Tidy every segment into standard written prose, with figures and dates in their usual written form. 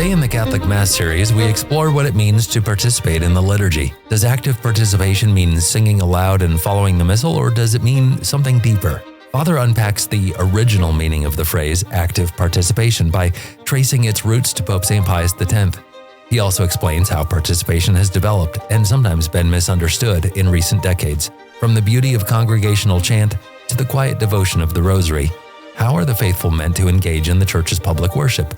Today in the Catholic Mass series, we explore what it means to participate in the liturgy. Does active participation mean singing aloud and following the Missal, or does it mean something deeper? Father unpacks the original meaning of the phrase active participation by tracing its roots to Pope St. Pius X. He also explains how participation has developed and sometimes been misunderstood in recent decades. From the beauty of congregational chant to the quiet devotion of the Rosary, how are the faithful meant to engage in the Church's public worship?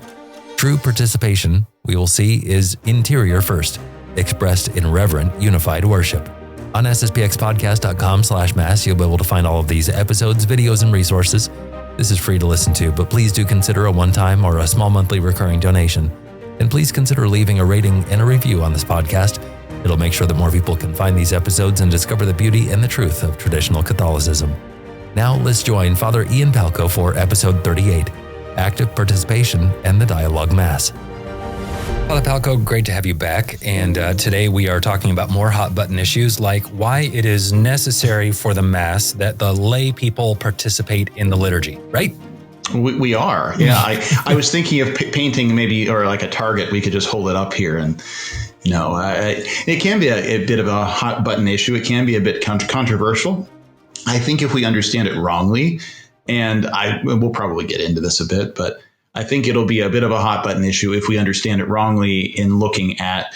True participation, we will see, is interior first, expressed in reverent, unified worship. On sspxpodcast.com/mass, you'll be able to find all of these episodes, videos, and resources. This is free to listen to, but please do consider a one-time or a small monthly recurring donation. And please consider leaving a rating and a review on this podcast. It'll make sure that more people can find these episodes and discover the beauty and the truth of traditional Catholicism. Now let's join Father Ian Palco for episode 38, Active Participation and the Dialogue Mass. Father Palco, great to have you back. And today we are talking about more hot button issues like why it is necessary for the Mass that the lay people participate in the liturgy, right? We are. Yeah. I was thinking of painting maybe, or like a target, we could just hold it up here and it can be a bit of a hot button issue. It can be a bit controversial. I think if we understand it wrongly, and we'll probably get into this a bit, but I think it'll be a bit of a hot button issue if we understand it wrongly in looking at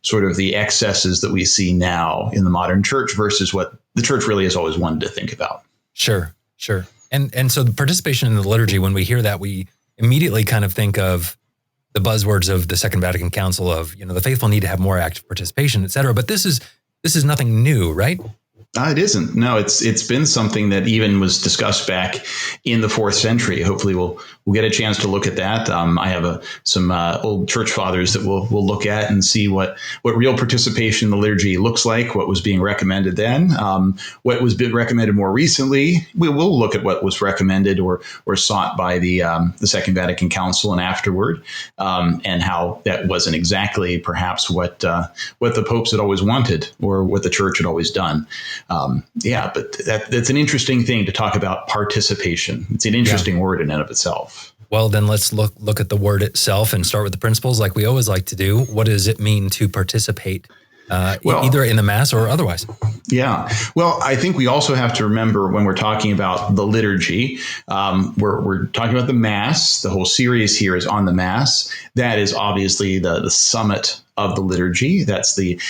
sort of the excesses that we see now in the modern church versus what the church really has always wanted to think about. Sure. And so the participation in the liturgy, when we hear that, we immediately kind of think of the buzzwords of the Second Vatican Council of, the faithful need to have more active participation, et cetera. But this is nothing new, right? It isn't. No, it's been something that even was discussed back in the 4th century. Hopefully we'll get a chance to look at that. I have some old church fathers that we'll look at and see what real participation in the liturgy looks like, what was being recommended then, what was being recommended more recently. We will look at what was recommended or sought by the Second Vatican Council and afterward, and how that wasn't exactly perhaps what the popes had always wanted or what the church had always done. But that's an interesting thing to talk about participation. It's an interesting word in and of itself. Well, then let's look at the word itself and start with the principles like we always like to do. What does it mean to participate, either in the Mass or otherwise? Yeah. Well, I think we also have to remember when we're talking about the liturgy, we're talking about the Mass. The whole series here is on the Mass. That is obviously the summit of the liturgy. That's the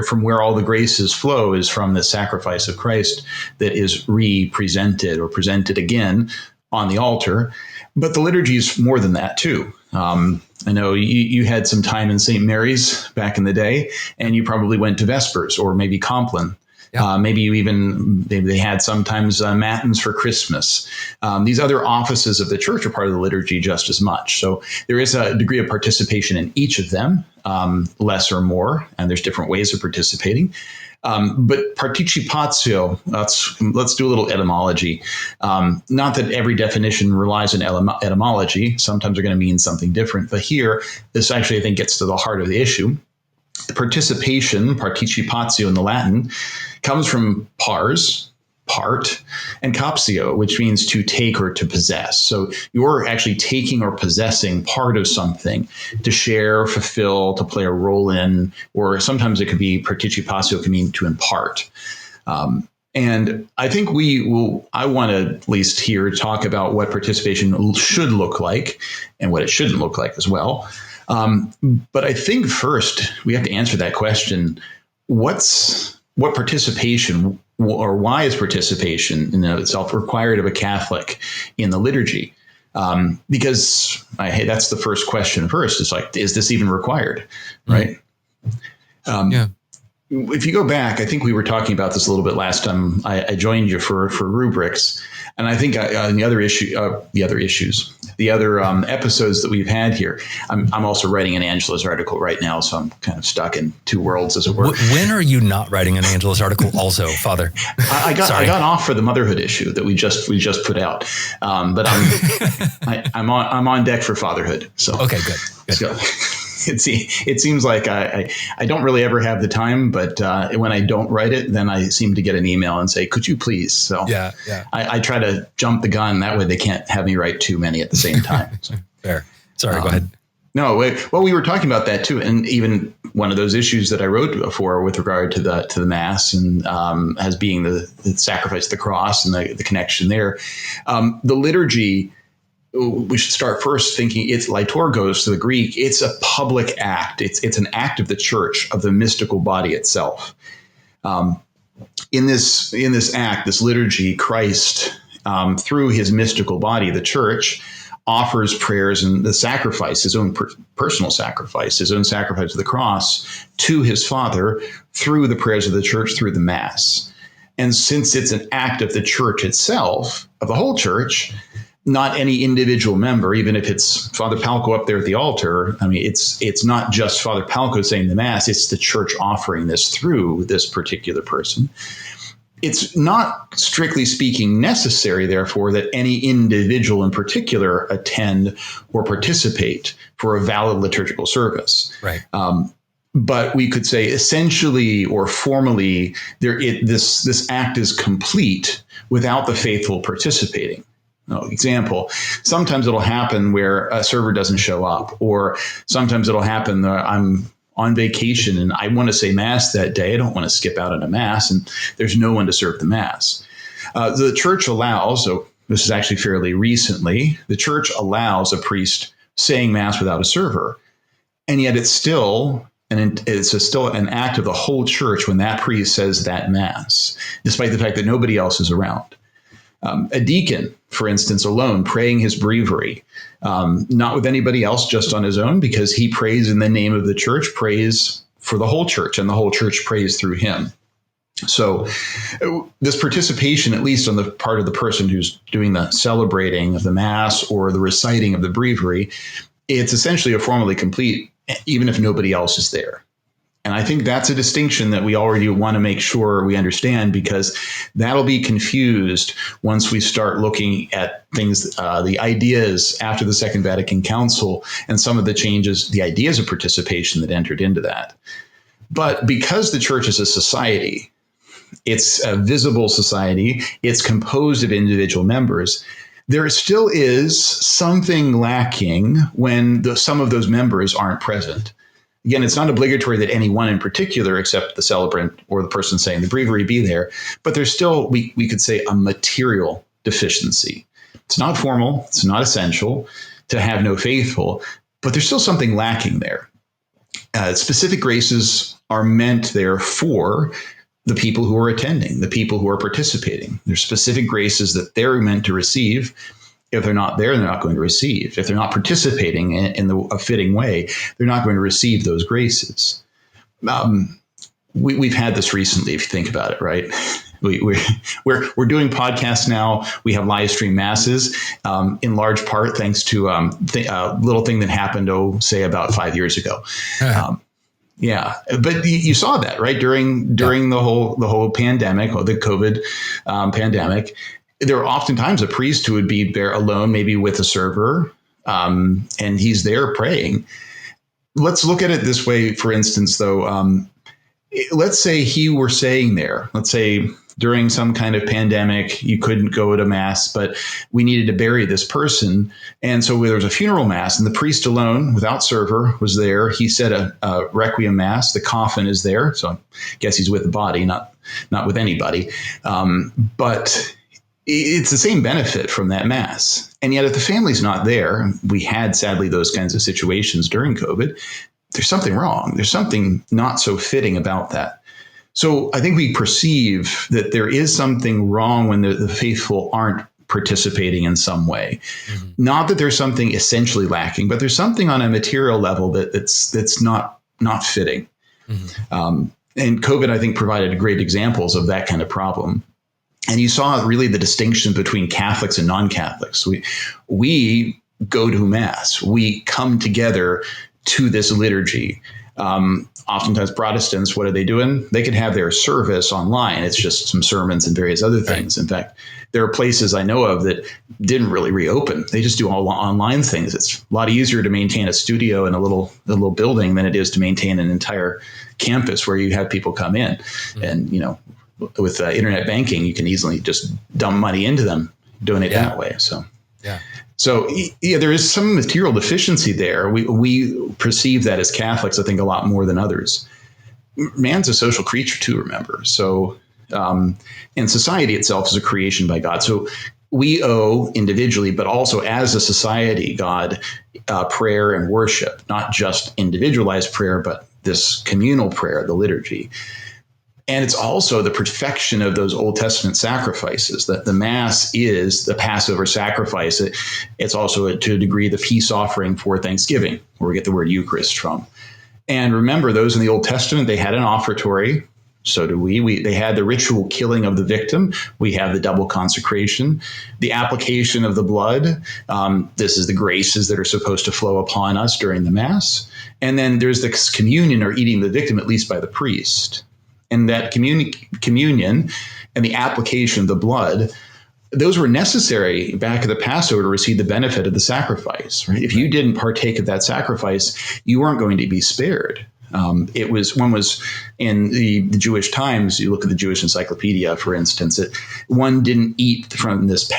from where all the graces flow is from the sacrifice of Christ that is represented or presented again on the altar. But the liturgy is more than that too. I know you had some time in St. Mary's back in the day, and you probably went to Vespers or maybe Compline. Yeah. Maybe you even, they had sometimes matins for Christmas. These other offices of the church are part of the liturgy just as much. So there is a degree of participation in each of them, less or more, and there's different ways of participating. But participatio, let's do a little etymology. Not that every definition relies on etymology. Sometimes they're going to mean something different. But here, this actually, I think, gets to the heart of the issue. Participation, participatio in the Latin, comes from pars, part, and captio, which means to take or to possess. So you're actually taking or possessing part of something to share, fulfill, to play a role in, or sometimes it could be participatio can mean to impart. And I think I want to at least here talk about what participation should look like and what it shouldn't look like as well. But I think first we have to answer that question. What participation or why is participation in and of itself required of a Catholic in the liturgy? Because that's the first question first. It's like, is this even required? Right. If you go back, I think we were talking about this a little bit last time I joined you for rubrics. And I think on the other episodes that we've had here, I'm also writing an Angelus article right now, so I'm kind of stuck in two worlds, as it were. When are you not writing an Angelus article also, Father? I got off for the motherhood issue that we just put out, but I'm on deck for fatherhood. So okay, good. So, it seems like I don't really ever have the time, but when I don't write it, then I seem to get an email and say, could you please? So yeah. I try to jump the gun. That way they can't have me write too many at the same time. So. Fair. Sorry, go ahead. No, well, we were talking about that too, and even one of those issues that I wrote before with regard to the Mass and as being the sacrifice of the cross and the connection there. The liturgy, we should start first thinking it's liturgos to the Greek. It's a public act. It's an act of the church, of the mystical body itself. In this act, this liturgy, Christ, through his mystical body, the church, offers prayers and the sacrifice, his own personal sacrifice, his own sacrifice of the cross to his Father through the prayers of the church, through the Mass. And since it's an act of the church itself, of the whole church, not any individual member, even if it's Father Palco up there at the altar, I mean, it's not just Father Palco saying the Mass, it's the church offering this through this particular person. It's not, strictly speaking, necessary, therefore, that any individual in particular attend or participate for a valid liturgical service. Right. But we could say essentially or formally, this act is complete without the faithful participating. Example, sometimes it'll happen where a server doesn't show up, or sometimes it'll happen that I'm on vacation and I want to say Mass that day. I don't want to skip out on a Mass, and there's no one to serve the Mass. The church allows, so this is actually fairly recently, the church allows a priest saying Mass without a server. And yet it's still an act of the whole church when that priest says that Mass, despite the fact that nobody else is around. A deacon, for instance, alone, praying his breviary, not with anybody else, just on his own, because he prays in the name of the church, prays for the whole church, and the whole church prays through him. So this participation, at least on the part of the person who's doing the celebrating of the Mass or the reciting of the breviary, it's essentially a formally complete, even if nobody else is there. And I think that's a distinction that we already want to make sure we understand, because that'll be confused once we start looking at things, the ideas after the Second Vatican Council and some of the changes, the ideas of participation that entered into that. But because the church is a society, it's a visible society, it's composed of individual members, there still is something lacking when some of those members aren't present. Again, it's not obligatory that any one in particular, except the celebrant or the person saying the breviary, be there. But there's still, we could say, a material deficiency. It's not formal. It's not essential to have no faithful, but there's still something lacking there. Specific graces are meant there for the people who are attending, the people who are participating. There's specific graces that they're meant to receive. If they're not there, they're not going to receive. If they're not participating in a fitting way, they're not going to receive those graces. We've had this recently, if you think about it, right? We're doing podcasts now. We have live stream Masses, in large part thanks to a little thing that happened, say about 5 years ago. Yeah, but you saw that, right? During the whole pandemic, or the COVID pandemic. There were oftentimes a priest who would be there alone, maybe with a server, and he's there praying. Let's look at it this way, for instance, though. Let's say he were saying there, let's say during some kind of pandemic, you couldn't go to Mass, but we needed to bury this person. And so there was a funeral Mass, and the priest alone, without server, was there. He said a requiem Mass. The coffin is there. So I guess he's with the body, not with anybody. But it's the same benefit from that Mass. And yet if the family's not there, we had sadly those kinds of situations during COVID, there's something wrong. There's something not so fitting about that. So I think we perceive that there is something wrong when the faithful aren't participating in some way. Mm-hmm. Not that there's something essentially lacking, but there's something on a material level that's not fitting. Mm-hmm. And COVID, I think, provided great examples of that kind of problem. And you saw really the distinction between Catholics and non-Catholics. We go to Mass. We come together to this liturgy. Oftentimes Protestants, what are they doing? They could have their service online. It's just some sermons and various other things. Right. In fact, there are places I know of that didn't really reopen. They just do all online things. It's a lot easier to maintain a studio in a little building than it is to maintain an entire campus where you have people come in. Mm-hmm. And, with internet banking, you can easily just dump money into them, donate that way. So, So yeah, there is some material deficiency there. We perceive that as Catholics, I think, a lot more than others. Man's a social creature too, remember. So, and society itself is a creation by God. So we owe individually, but also as a society, God, prayer and worship, not just individualized prayer, but this communal prayer, the liturgy. And it's also the perfection of those Old Testament sacrifices, that the Mass is the Passover sacrifice. It's also, to a degree, the peace offering for Thanksgiving, where we get the word Eucharist from. And remember, those in the Old Testament, they had an offertory. So do we. They had the ritual killing of the victim. We have the double consecration, the application of the blood. This is the graces that are supposed to flow upon us during the Mass. And then there's the communion, or eating the victim, at least by the priest. And that communion and the application of the blood, those were necessary back at the Passover to receive the benefit of the sacrifice. Right? If you didn't partake of that sacrifice, you weren't going to be spared. One was in the Jewish times. You look at the Jewish Encyclopedia, for instance. One didn't eat from this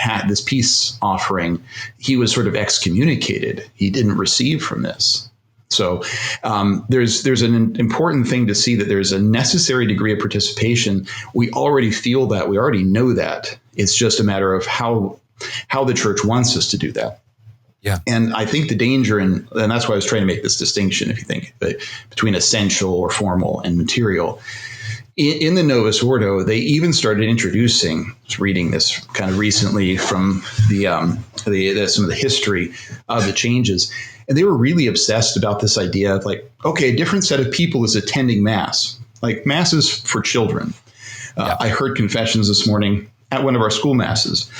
peace offering. He was sort of excommunicated. He didn't receive from this. So there's an important thing to see, that there's a necessary degree of participation. We already feel that. We already know that. It's just a matter of how the church wants us to do that. Yeah. And I think the danger, and that's why I was trying to make this distinction, if you think, between essential or formal and material. In the Novus Ordo, they even started introducing, I was reading this kind of recently from some of the history of the changes, and they were really obsessed about this idea of like, okay, a different set of people is attending Mass. Like, Mass is for children. I heard confessions this morning at one of our school Masses.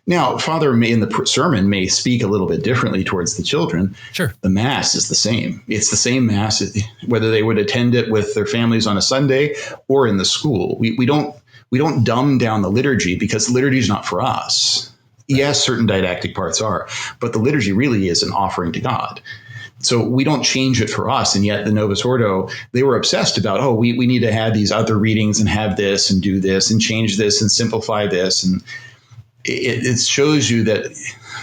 Now, Father in the sermon may speak a little bit differently towards the children. Sure. The Mass is the same. It's the same Mass, whether they would attend it with their families on a Sunday or in the school. We don't dumb down the liturgy, because the liturgy is not for us. Right. Yes, certain didactic parts are, but the liturgy really is an offering to God. So we don't change it for us. And yet the Novus Ordo, they were obsessed about, we need to have these other readings and have this and do this and change this and simplify this. And it shows you that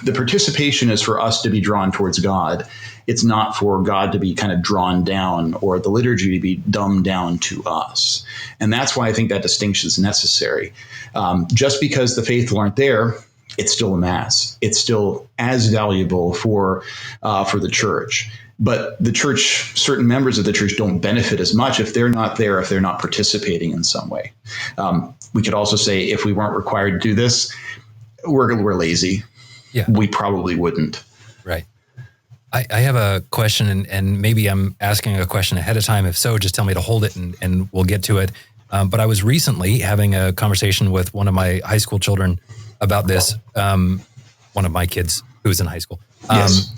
the participation is for us to be drawn towards God. It's not for God to be kind of drawn down, or the liturgy to be dumbed down to us. And that's why I think that distinction is necessary. Just because the faithful aren't there, it's still a Mass. It's still as valuable for the church. But the church, certain members of the church don't benefit as much if they're not there, if they're not participating in some way. We could also say, if we weren't required to do this, we're lazy. Yeah. We probably wouldn't. Right. I have a question, and maybe I'm asking a question ahead of time. If so, just tell me to hold it and we'll get to it. But I was recently having a conversation with one of my high school children about this, one of my kids who's in high school. Yes.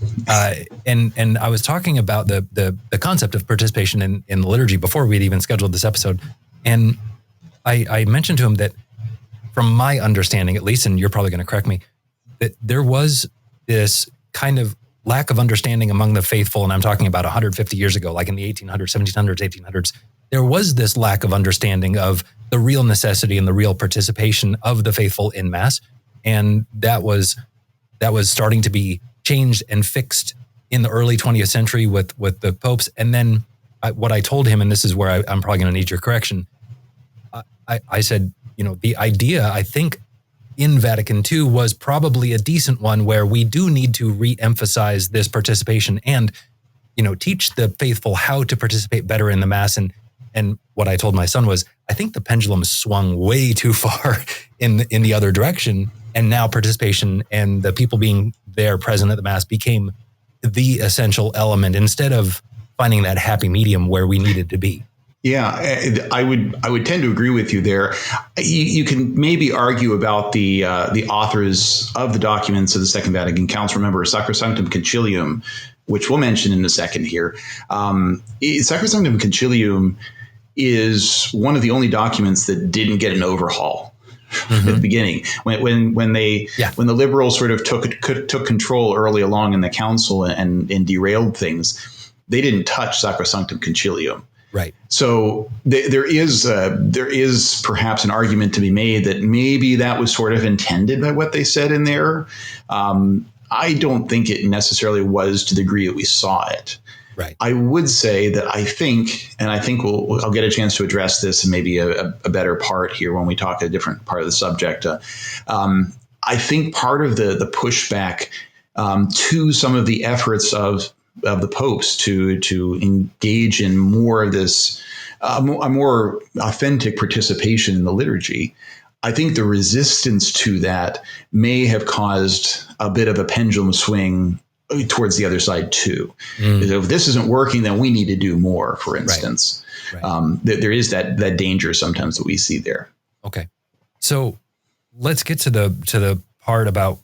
And I was talking about the concept of participation in the liturgy before we'd even scheduled this episode. And I mentioned to him that, from my understanding, at least, and you're probably going to correct me, that there was this kind of lack of understanding among the faithful, and I'm talking about 150 years ago, like in the 1800s, 1700s, 1800s, there was this lack of understanding of the real necessity and the real participation of the faithful in Mass. And that was starting to be changed and fixed in the early 20th century with the popes. And then what I told him, and this is where I'm probably going to need your correction, I said, the idea, I think, in Vatican II was probably a decent one, where we do need to re-emphasize this participation and, teach the faithful how to participate better in the Mass. And what I told my son was, I think the pendulum swung way too far in the other direction. And now participation and the people being there present at the Mass became the essential element, instead of finding that happy medium where we needed to be. Yeah, I would tend to agree with you there. You can maybe argue about the authors of the documents of the Second Vatican Council. Remember, Sacrosanctum Concilium, which we'll mention in a second here. Sacrosanctum Concilium is one of the only documents that didn't get an overhaul at the beginning. When the liberals sort of took control early along in the council and derailed things, they didn't touch Sacrosanctum Concilium. Right. So there is perhaps an argument to be made that maybe that was sort of intended by what they said in there. I don't think it necessarily was to the degree that we saw it. Right. I would say that I think I'll get a chance to address this in maybe a better part here when we talk a different part of the subject. I think part of the pushback to some of the efforts of the popes to engage in more of this, a more authentic participation in the liturgy, I think the resistance to that may have caused a bit of a pendulum swing towards the other side too. If this isn't working, then we need to do more, for instance. Right. There is that danger sometimes that we see there. Okay. So let's get to the part about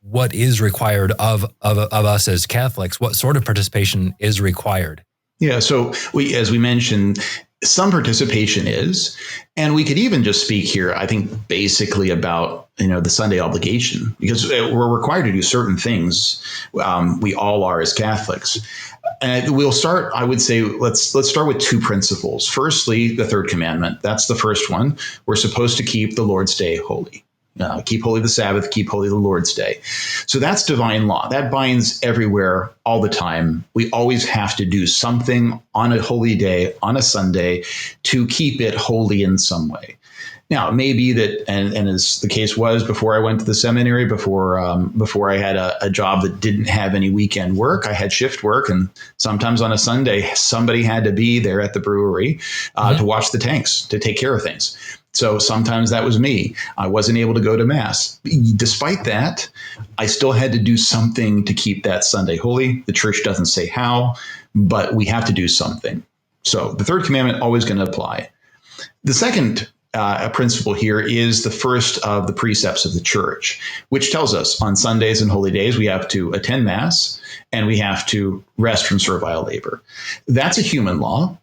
what is required of us as Catholics. What sort of participation is required? Yeah. So as we mentioned, some participation is, and we could even just speak here, I think, basically about, the Sunday obligation, because we're required to do certain things. We all are as Catholics. And we'll start, I would say, let's start with two principles. Firstly, the third commandment. That's the first one. We're supposed to keep the Lord's Day holy. Keep holy the Sabbath, keep holy the Lord's Day. So that's divine law. That binds everywhere all the time. We always have to do something on a holy day, on a Sunday, to keep it holy in some way. Now, it may be that, and as the case was before I went to the seminary, before I had a job that didn't have any weekend work, I had shift work, and sometimes on a Sunday, somebody had to be there at the brewery to watch the tanks, to take care of things. So sometimes that was me. I wasn't able to go to Mass. Despite that, I still had to do something to keep that Sunday holy. The church doesn't say how, but we have to do something. So the third commandment always going to apply. The second principle here is the first of the precepts of the church, which tells us on Sundays and holy days we have to attend Mass and we have to rest from servile labor. That's a human law.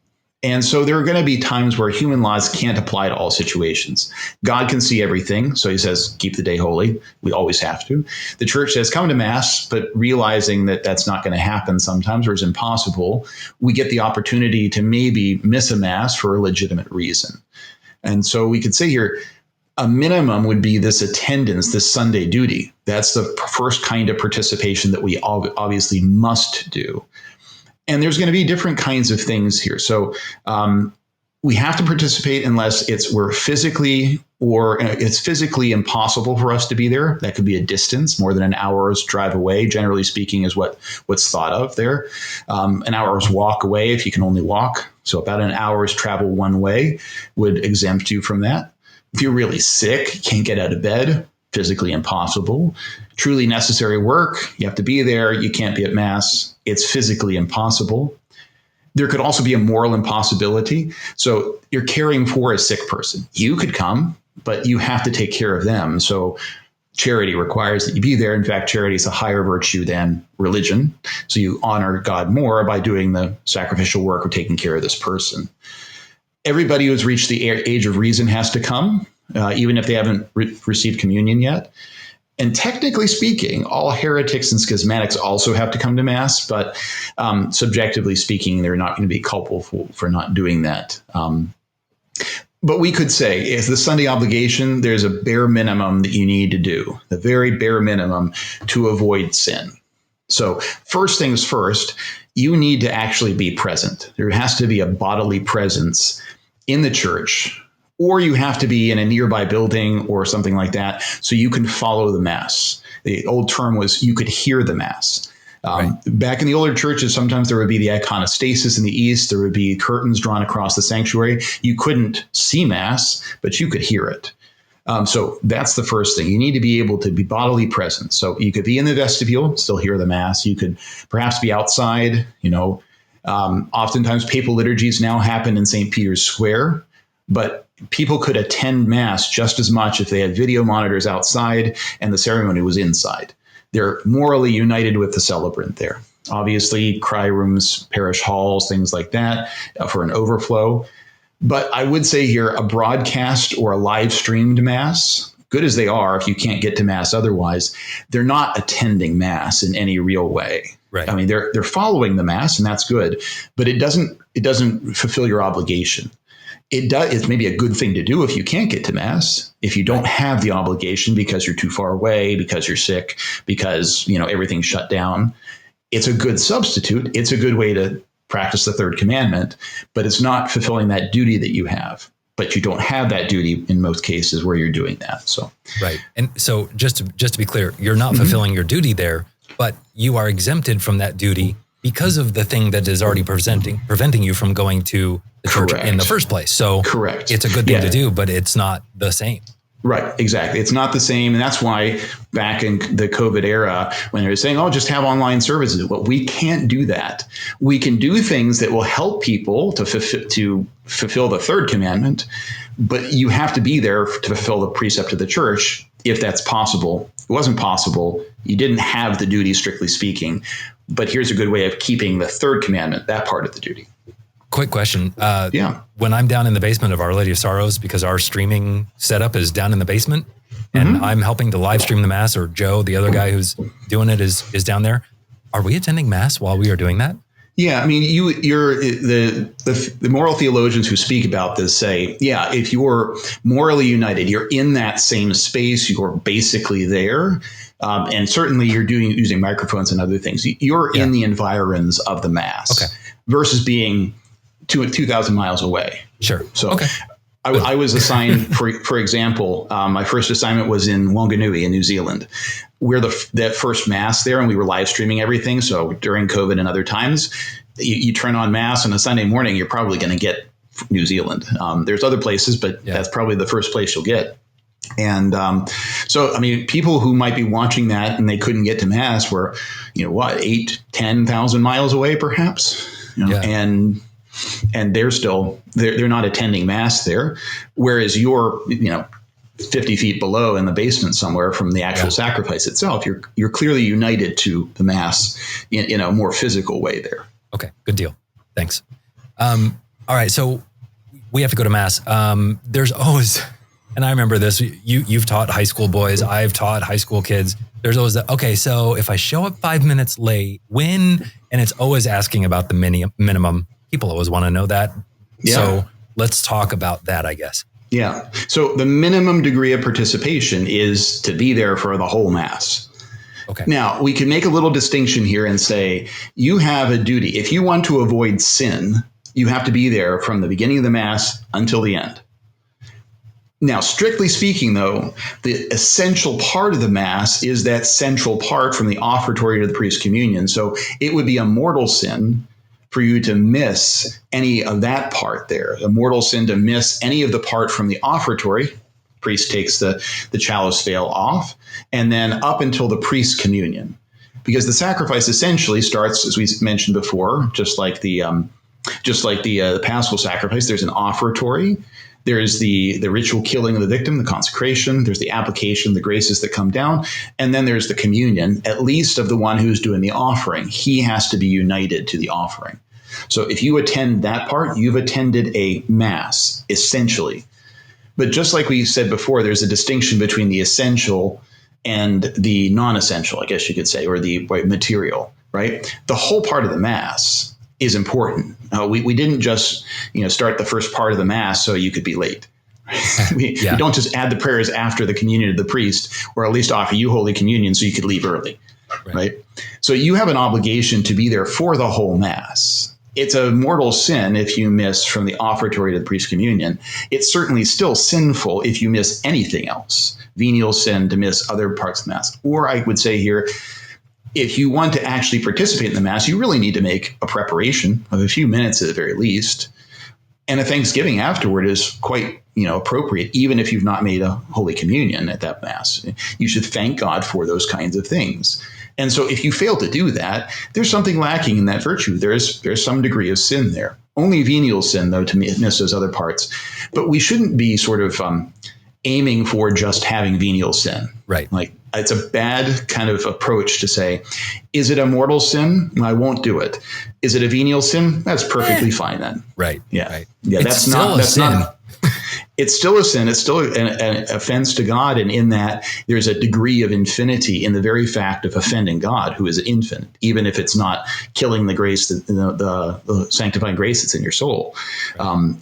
And so there are going to be times where human laws can't apply to all situations. God can see everything. So he says, keep the day holy. We always have to. The church says, come to Mass, but realizing that that's not going to happen sometimes or is impossible, we get the opportunity to maybe miss a Mass for a legitimate reason. And so we could say here, a minimum would be this attendance, this Sunday duty. That's the first kind of participation that we obviously must do. And there's going to be different kinds of things here. So we have to participate unless it's physically impossible for us to be there. That could be a distance, more than an hour's drive away, generally speaking, is what's thought of there. An hour's walk away if you can only walk. So about an hour's travel one way would exempt you from that. If you're really sick, can't get out of bed, physically impossible. Truly necessary work, you have to be there, you can't be at Mass, it's physically impossible. There could also be a moral impossibility. So you're caring for a sick person. You could come, but you have to take care of them. So charity requires that you be there. In fact, charity is a higher virtue than religion. So you honor God more by doing the sacrificial work of taking care of this person. Everybody who's reached the age of reason has to come, even if they haven't received communion yet. And technically speaking, all heretics and schismatics also have to come to Mass, but subjectively speaking, they're not going to be culpable for not doing that. But we could say, as the Sunday obligation, there's a bare minimum that you need to do, the very bare minimum to avoid sin. So first things first, you need to actually be present. There has to be a bodily presence in the church, or you have to be in a nearby building or something like that so you can follow the Mass. The old term was you could hear the Mass. Right. Back in the older churches, sometimes there would be the iconostasis in the east. There would be curtains drawn across the sanctuary. You couldn't see Mass, but you could hear it. So that's the first thing. You need to be able to be bodily present. So you could be in the vestibule, still hear the Mass. You could perhaps be outside. Oftentimes papal liturgies now happen in St. Peter's Square, but people could attend Mass just as much if they had video monitors outside and the ceremony was inside. They're morally united with the celebrant there. Obviously, cry rooms, parish halls, things like that for an overflow. But I would say here, a broadcast or a live streamed Mass, good as they are, if you can't get to Mass otherwise, they're not attending Mass in any real way. Right. I mean, they're following the Mass, and that's good, but it doesn't fulfill your obligation. It's maybe a good thing to do if you can't get to Mass, if you don't have the obligation because you're too far away, because you're sick, because, everything's shut down. It's a good substitute. It's a good way to practice the third commandment, but it's not fulfilling that duty that you have. But you don't have that duty in most cases where you're doing that. So right. And so just to be clear, you're not fulfilling your duty there, but you are exempted from that duty because of the thing that is already preventing you from going to the church in the first place. So correct. It's a good thing to do, but it's not the same. Right, exactly. It's not the same. And that's why back in the COVID era, when they were saying, just have online services. Well, we can't do that. We can do things that will help people to fulfill the third commandment, but you have to be there to fulfill the precept of the church if that's possible. It wasn't possible. You didn't have the duty, strictly speaking. But here's a good way of keeping the third commandment, that part of the duty. Quick question. When I'm down in the basement of Our Lady of Sorrows, because our streaming setup is down in the basement, and I'm helping to live stream the Mass, or Joe, the other guy who's doing it, is down there. Are we attending Mass while we are doing that? Yeah, I mean, you're the moral theologians who speak about this say, if you're morally united, you're in that same space, you're basically there. And certainly you're using microphones and other things. You're in the environs of the Mass versus being 2,000 miles away. Sure. So I was assigned, for example, my first assignment was in Wanganui in New Zealand. We're that first Mass there, and we were live streaming everything. So during COVID and other times, you turn on Mass on a Sunday morning, you're probably going to get New Zealand. There's other places, but that's probably the first place you'll get. And so, I mean, people who might be watching that and they couldn't get to Mass were, 10,000 miles away, perhaps, and they're not attending Mass there. Whereas you're, 50 feet below in the basement somewhere from the actual sacrifice itself. You're clearly united to the Mass in a more physical way there. Okay, good deal. Thanks. All right, so we have to go to Mass. There's always, and I remember this, you've taught high school boys, I've taught high school kids. There's always that, okay, so if I show up 5 minutes late, when? And it's always asking about the minimum. People always want to know that. Yeah. So let's talk about that, I guess. Yeah. So the minimum degree of participation is to be there for the whole Mass. Okay. Now, we can make a little distinction here and say you have a duty. If you want to avoid sin, you have to be there from the beginning of the Mass until the end. Now, strictly speaking, though, the essential part of the Mass is that central part from the offertory to the priest's communion. So it would be a mortal sin for you to miss any of that part there, a mortal sin to miss any of the part from the offertory. Priest takes the chalice veil off, and then up until the priest's communion, because the sacrifice essentially starts, as we mentioned before, just like the Paschal sacrifice. There's an offertory. There's the ritual killing of the victim, the consecration. There's the application, the graces that come down. And then there's the communion, at least of the one who's doing the offering. He has to be united to the offering. So if you attend that part, you've attended a Mass, essentially. But just like we said before, there's a distinction between the essential and the non-essential, I guess you could say, or the material, right? The whole part of the Mass is important. We didn't just start the first part of the Mass so you could be late. We don't just add the prayers after the communion of the priest, or at least offer you Holy Communion so you could leave early, right? So you have an obligation to be there for the whole Mass. It's a mortal sin if you miss from the offertory to the priest's communion. It's certainly still sinful if you miss anything else. Venial sin to miss other parts of the Mass. Or I would say here, if you want to actually participate in the Mass, you really need to make a preparation of a few minutes at the very least. And a thanksgiving afterward is quite, appropriate, even if you've not made a Holy Communion at that Mass. You should thank God for those kinds of things. And so if you fail to do that, there's something lacking in that virtue. There's some degree of sin there. Only venial sin, though, to miss those other parts. But we shouldn't be sort of aiming for just having venial sin. Right. Like, it's a bad kind of approach to say, is it a mortal sin? I won't do it. Is it a venial sin? That's perfectly fine then. Right. Yeah. Right. Yeah. It's still a sin. it's still a sin. It's still an offense to God. And in that, there's a degree of infinity in the very fact of offending God, who is infinite, even if it's not killing the grace, the sanctifying grace that's in your soul.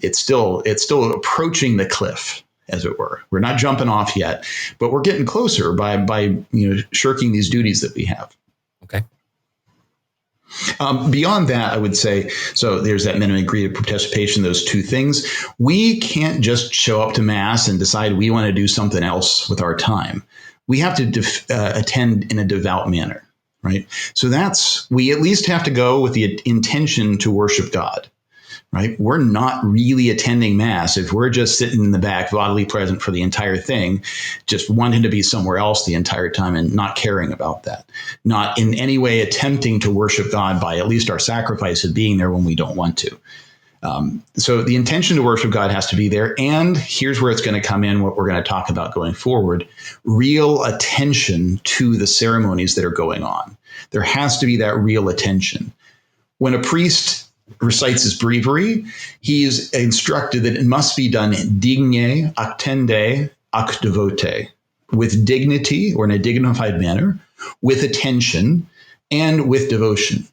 It's still approaching the cliff, as it were. We're not jumping off yet, but we're getting closer by shirking these duties that we have. Okay. Beyond that, I would say, so there's that minimum degree of participation, those two things. We can't just show up to Mass and decide we want to do something else with our time. We have to attend in a devout manner, right? So we at least have to go with the intention to worship God, right? We're not really attending Mass if we're just sitting in the back, bodily present for the entire thing, just wanting to be somewhere else the entire time and not caring about that. Not in any way attempting to worship God by at least our sacrifice of being there when we don't want to. So the intention to worship God has to be there. And here's where it's going to come in, what we're going to talk about going forward, real attention to the ceremonies that are going on. There has to be that real attention. When a priest recites his breviary, he is instructed that it must be done digne, actende, ac devote, with dignity or in a dignified manner, with attention, and with devotion.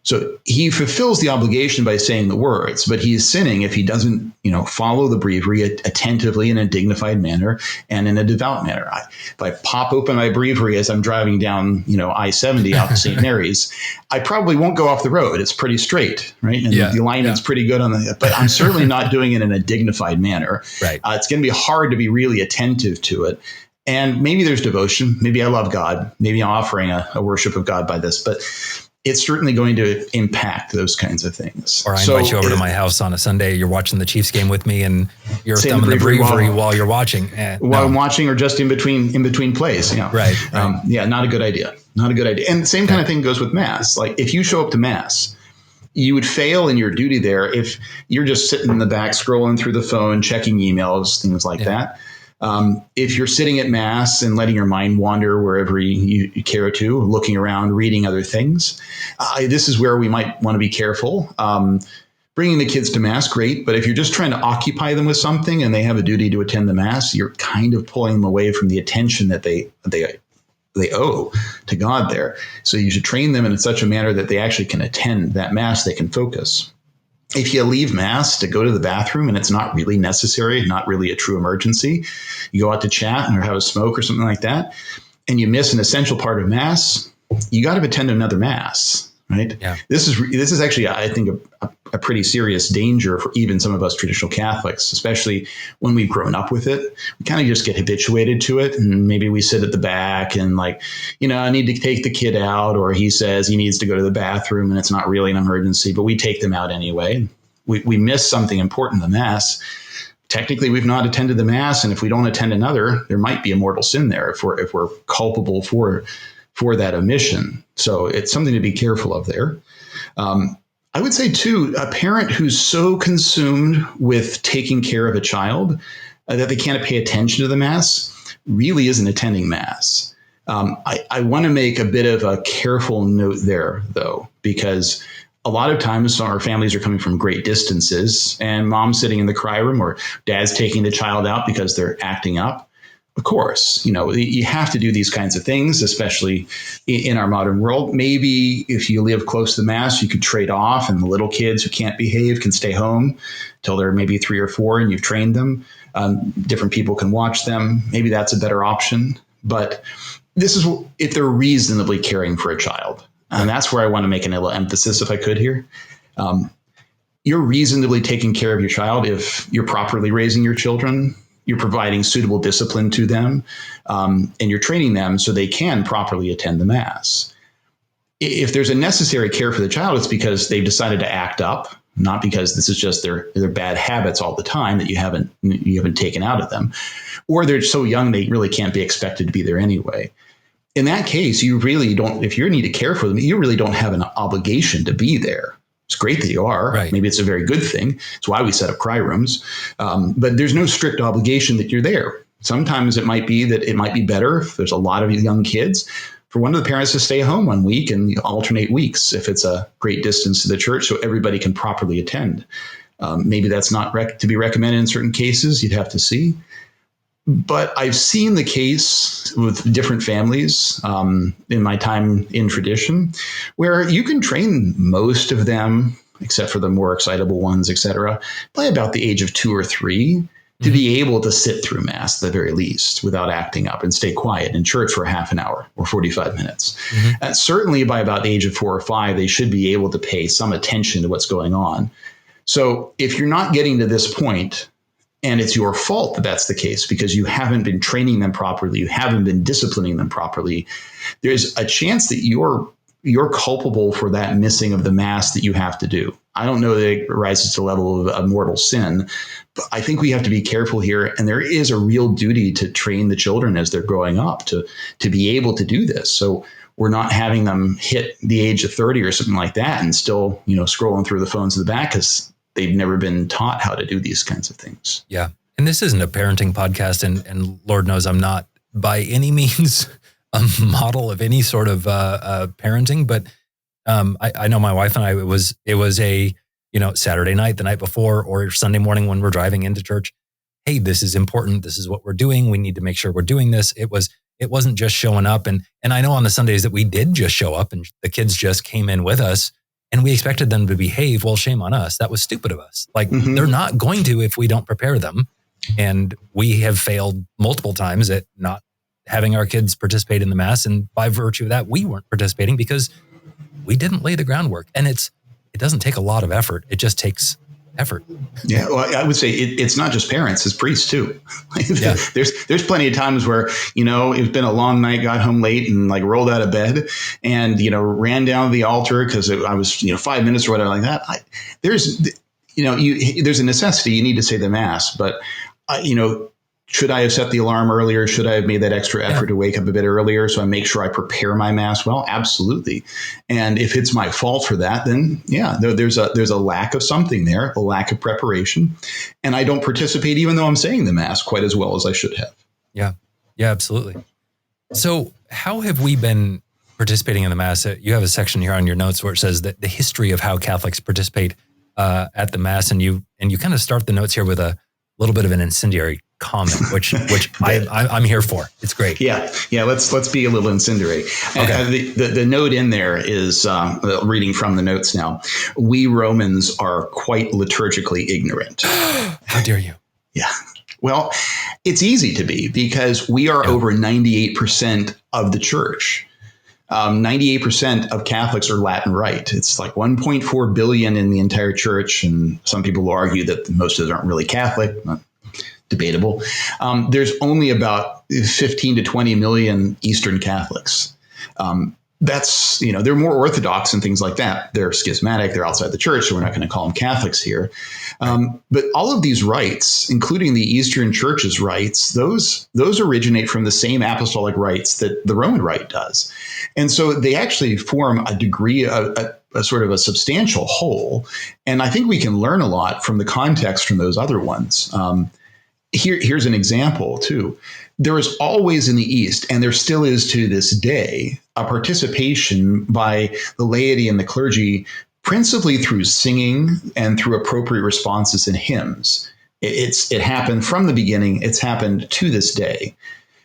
So he fulfills the obligation by saying the words, but he is sinning if he doesn't, follow the breviary attentively in a dignified manner and in a devout manner. If I pop open my breviary as I'm driving down, I-70 out to St. Mary's, I probably won't go off the road. It's pretty straight, right? And the alignment's pretty good but I'm certainly not doing it in a dignified manner. Right. It's going to be hard to be really attentive to it. And maybe there's devotion. Maybe I love God. Maybe I'm offering a worship of God by this, but it's certainly going to impact those kinds of things. Or I invite you over to my house on a Sunday. You're watching the Chiefs game with me, and you're thumbing the breviary while you're watching. While I'm watching, or just in between plays. Right. Not a good idea. Not a good idea. And the same kind of thing goes with Mass. Like if you show up to Mass, you would fail in your duty there if you're just sitting in the back, scrolling through the phone, checking emails, things like that. If you're sitting at Mass and letting your mind wander wherever you care to, looking around, reading other things, this is where we might want to be careful. Bringing the kids to Mass, great. But if you're just trying to occupy them with something and they have a duty to attend the Mass, you're kind of pulling them away from the attention that they owe to God there. So you should train them in such a manner that they actually can attend that Mass, they can focus. If you leave Mass to go to the bathroom and it's not really necessary, not really a true emergency, you go out to chat or have a smoke or something like that, and you miss an essential part of Mass, you got to attend another Mass, right? Yeah. This is actually, I think, a pretty serious danger for even some of us traditional Catholics, especially when we've grown up with it. We kind of just get habituated to it, and maybe we sit at the back and I need to take the kid out, or he says he needs to go to the bathroom and it's not really an emergency, but we take them out anyway. We miss something important in the Mass. Technically, we've not attended the Mass, and if we don't attend another, there might be a mortal sin there if we're culpable for that omission. So it's something to be careful of there. I would say, too, a parent who's so consumed with taking care of a child that they can't pay attention to the Mass really isn't attending Mass. I want to make a bit of a careful note there, though, because a lot of times our families are coming from great distances, and mom's sitting in the cry room or dad's taking the child out because they're acting up. Of course, you have to do these kinds of things, especially in our modern world. Maybe if you live close to the Mass, you could trade off, and the little kids who can't behave can stay home till they're maybe 3 or 4 and you've trained them. Different people can watch them. Maybe that's a better option. But this is if they're reasonably caring for a child. And that's where I want to make a little emphasis, if I could here. You're reasonably taking care of your child if you're properly raising your children. You're providing suitable discipline to them, and you're training them so they can properly attend the Mass. If there's a necessary care for the child, it's because they've decided to act up, not because this is just their bad habits all the time that you haven't taken out of them, or they're so young they really can't be expected to be there anyway. In that case, you really don't. If you need to care for them, you really don't have an obligation to be there. It's great that you are. Right. Maybe it's a very good thing. It's why we set up cry rooms. But there's no strict obligation that you're there. Sometimes it might be that it might be better if there's a lot of young kids for one of the parents to stay home 1 week and alternate weeks if it's a great distance to the church so everybody can properly attend. Maybe that's not to be recommended in certain cases. You'd have to see. But I've seen the case with different families in my time in tradition, where you can train most of them, except for the more excitable ones, etc., by about the age of 2 or 3 to be able to sit through Mass at the very least without acting up and stay quiet in church for half an hour or 45 minutes. And certainly by about the age of 4 or 5, they should be able to pay some attention to what's going on. So if you're not getting to this point, and it's your fault that that's the case because you haven't been training them properly, you haven't been disciplining them properly, there's a chance that you're culpable for that missing of the Mass that you have to do. I don't know that it rises to the level of a mortal sin, but I think we have to be careful here. And there is a real duty to train the children as they're growing up to be able to do this. So we're not having them hit the age of 30 or something like that and still, scrolling through the phones in the back because they've never been taught how to do these kinds of things. Yeah. And this isn't a parenting podcast, and Lord knows I'm not by any means a model of any sort of parenting, but I know my wife and I, it was a, Saturday night, the night before, or Sunday morning when we're driving into church. Hey, this is important. This is what we're doing. We need to make sure we're doing this. It wasn't just showing up. And I know on the Sundays that we did just show up and the kids just came in with us, and we expected them to behave. Well, shame on us. That was stupid of us. They're not going to if we don't prepare them. And we have failed multiple times at not having our kids participate in the Mass. And by virtue of that, we weren't participating because we didn't lay the groundwork. And it doesn't take a lot of effort. It just takes effort. Yeah, well, I would say it's not just parents, it's priests too. Yeah. There's plenty of times where, it's been a long night, got home late and rolled out of bed and, ran down to the altar because I was, 5 minutes or whatever like that. There's a necessity. You need to say the Mass, but, should I have set the alarm earlier? Should I have made that extra effort to wake up a bit earlier so I make sure I prepare my Mass well? Absolutely. And if it's my fault for that, then there's a lack of something there, a lack of preparation. And I don't participate even though I'm saying the Mass quite as well as I should have. Yeah. Yeah, absolutely. So how have we been participating in the Mass? You have a section here on your notes where it says that the history of how Catholics participate at the Mass. And you kind of start the notes here with a little bit of an incendiary comment, which I'm here for. It's great. Yeah. Let's be a little incendiary. Okay. The note in there is reading from the notes now. We Romans are quite liturgically ignorant. How dare you? Yeah. Well, it's easy to be because we are over 98% of the church. 98% of Catholics are Latin Rite. It's 1.4 billion in the entire church. And some people will argue that most of them aren't really Catholic. Debatable. There's only about 15 to 20 million Eastern Catholics. That's, they're more Orthodox and things like that. They're schismatic. They're outside the church. So we're not going to call them Catholics here. But all of these rites, including the Eastern Church's rites, those originate from the same apostolic rites that the Roman Rite does. And so they actually form a degree of a sort of a substantial whole. And I think we can learn a lot from the context from those other ones. Here's an example, too. There is always in the East, and there still is to this day, a participation by the laity and the clergy, principally through singing and through appropriate responses in hymns. It happened from the beginning. It's happened to this day.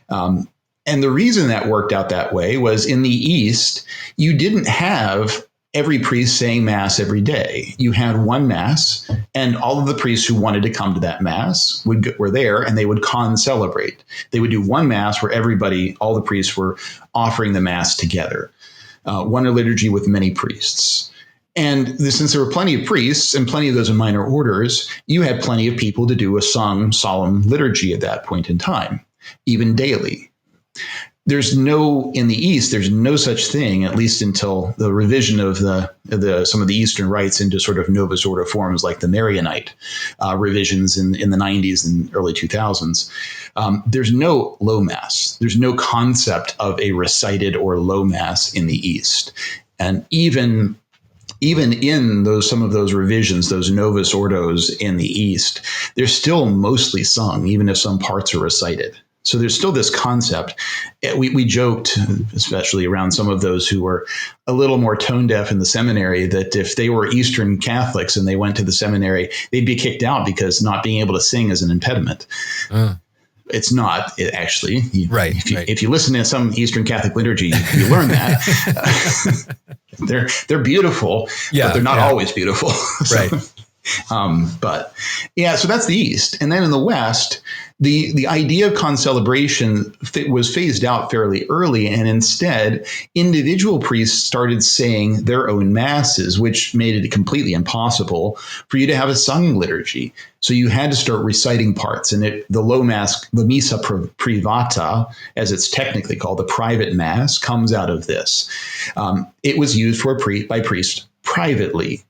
And the reason that worked out that way was in the East, you didn't have every priest saying Mass every day. You had one Mass, and all of the priests who wanted to come to that Mass were there, and they would con-celebrate. They would do one Mass where all the priests were offering the Mass together. One liturgy with many priests. And since there were plenty of priests and plenty of those in minor orders, you had plenty of people to do a solemn liturgy at that point in time, even daily. In the East, there's no such thing, at least until the revision of some of the Eastern rites into sort of Novus Ordo forms like the Marianite revisions in the 90s and early 2000s. There's no low Mass. There's no concept of a recited or low Mass in the East. And even in some of those revisions, those Novus Ordos in the East, they're still mostly sung, even if some parts are recited. So there's still this concept. We joked, especially around some of those who were a little more tone deaf in the seminary, that if they were Eastern Catholics and they went to the seminary, they'd be kicked out because not being able to sing is an impediment. It's not, actually. If you listen to some Eastern Catholic liturgy, you learn that. They're beautiful, but they're not always beautiful. So, so that's the East. And then in the West, the idea of concelebration was phased out fairly early, and instead individual priests started saying their own masses, which made it completely impossible for you to have a sung liturgy. So you had to start reciting parts, and the low mass, the missa privata, as it's technically called, the private mass, comes out of this. It was used by priests privately.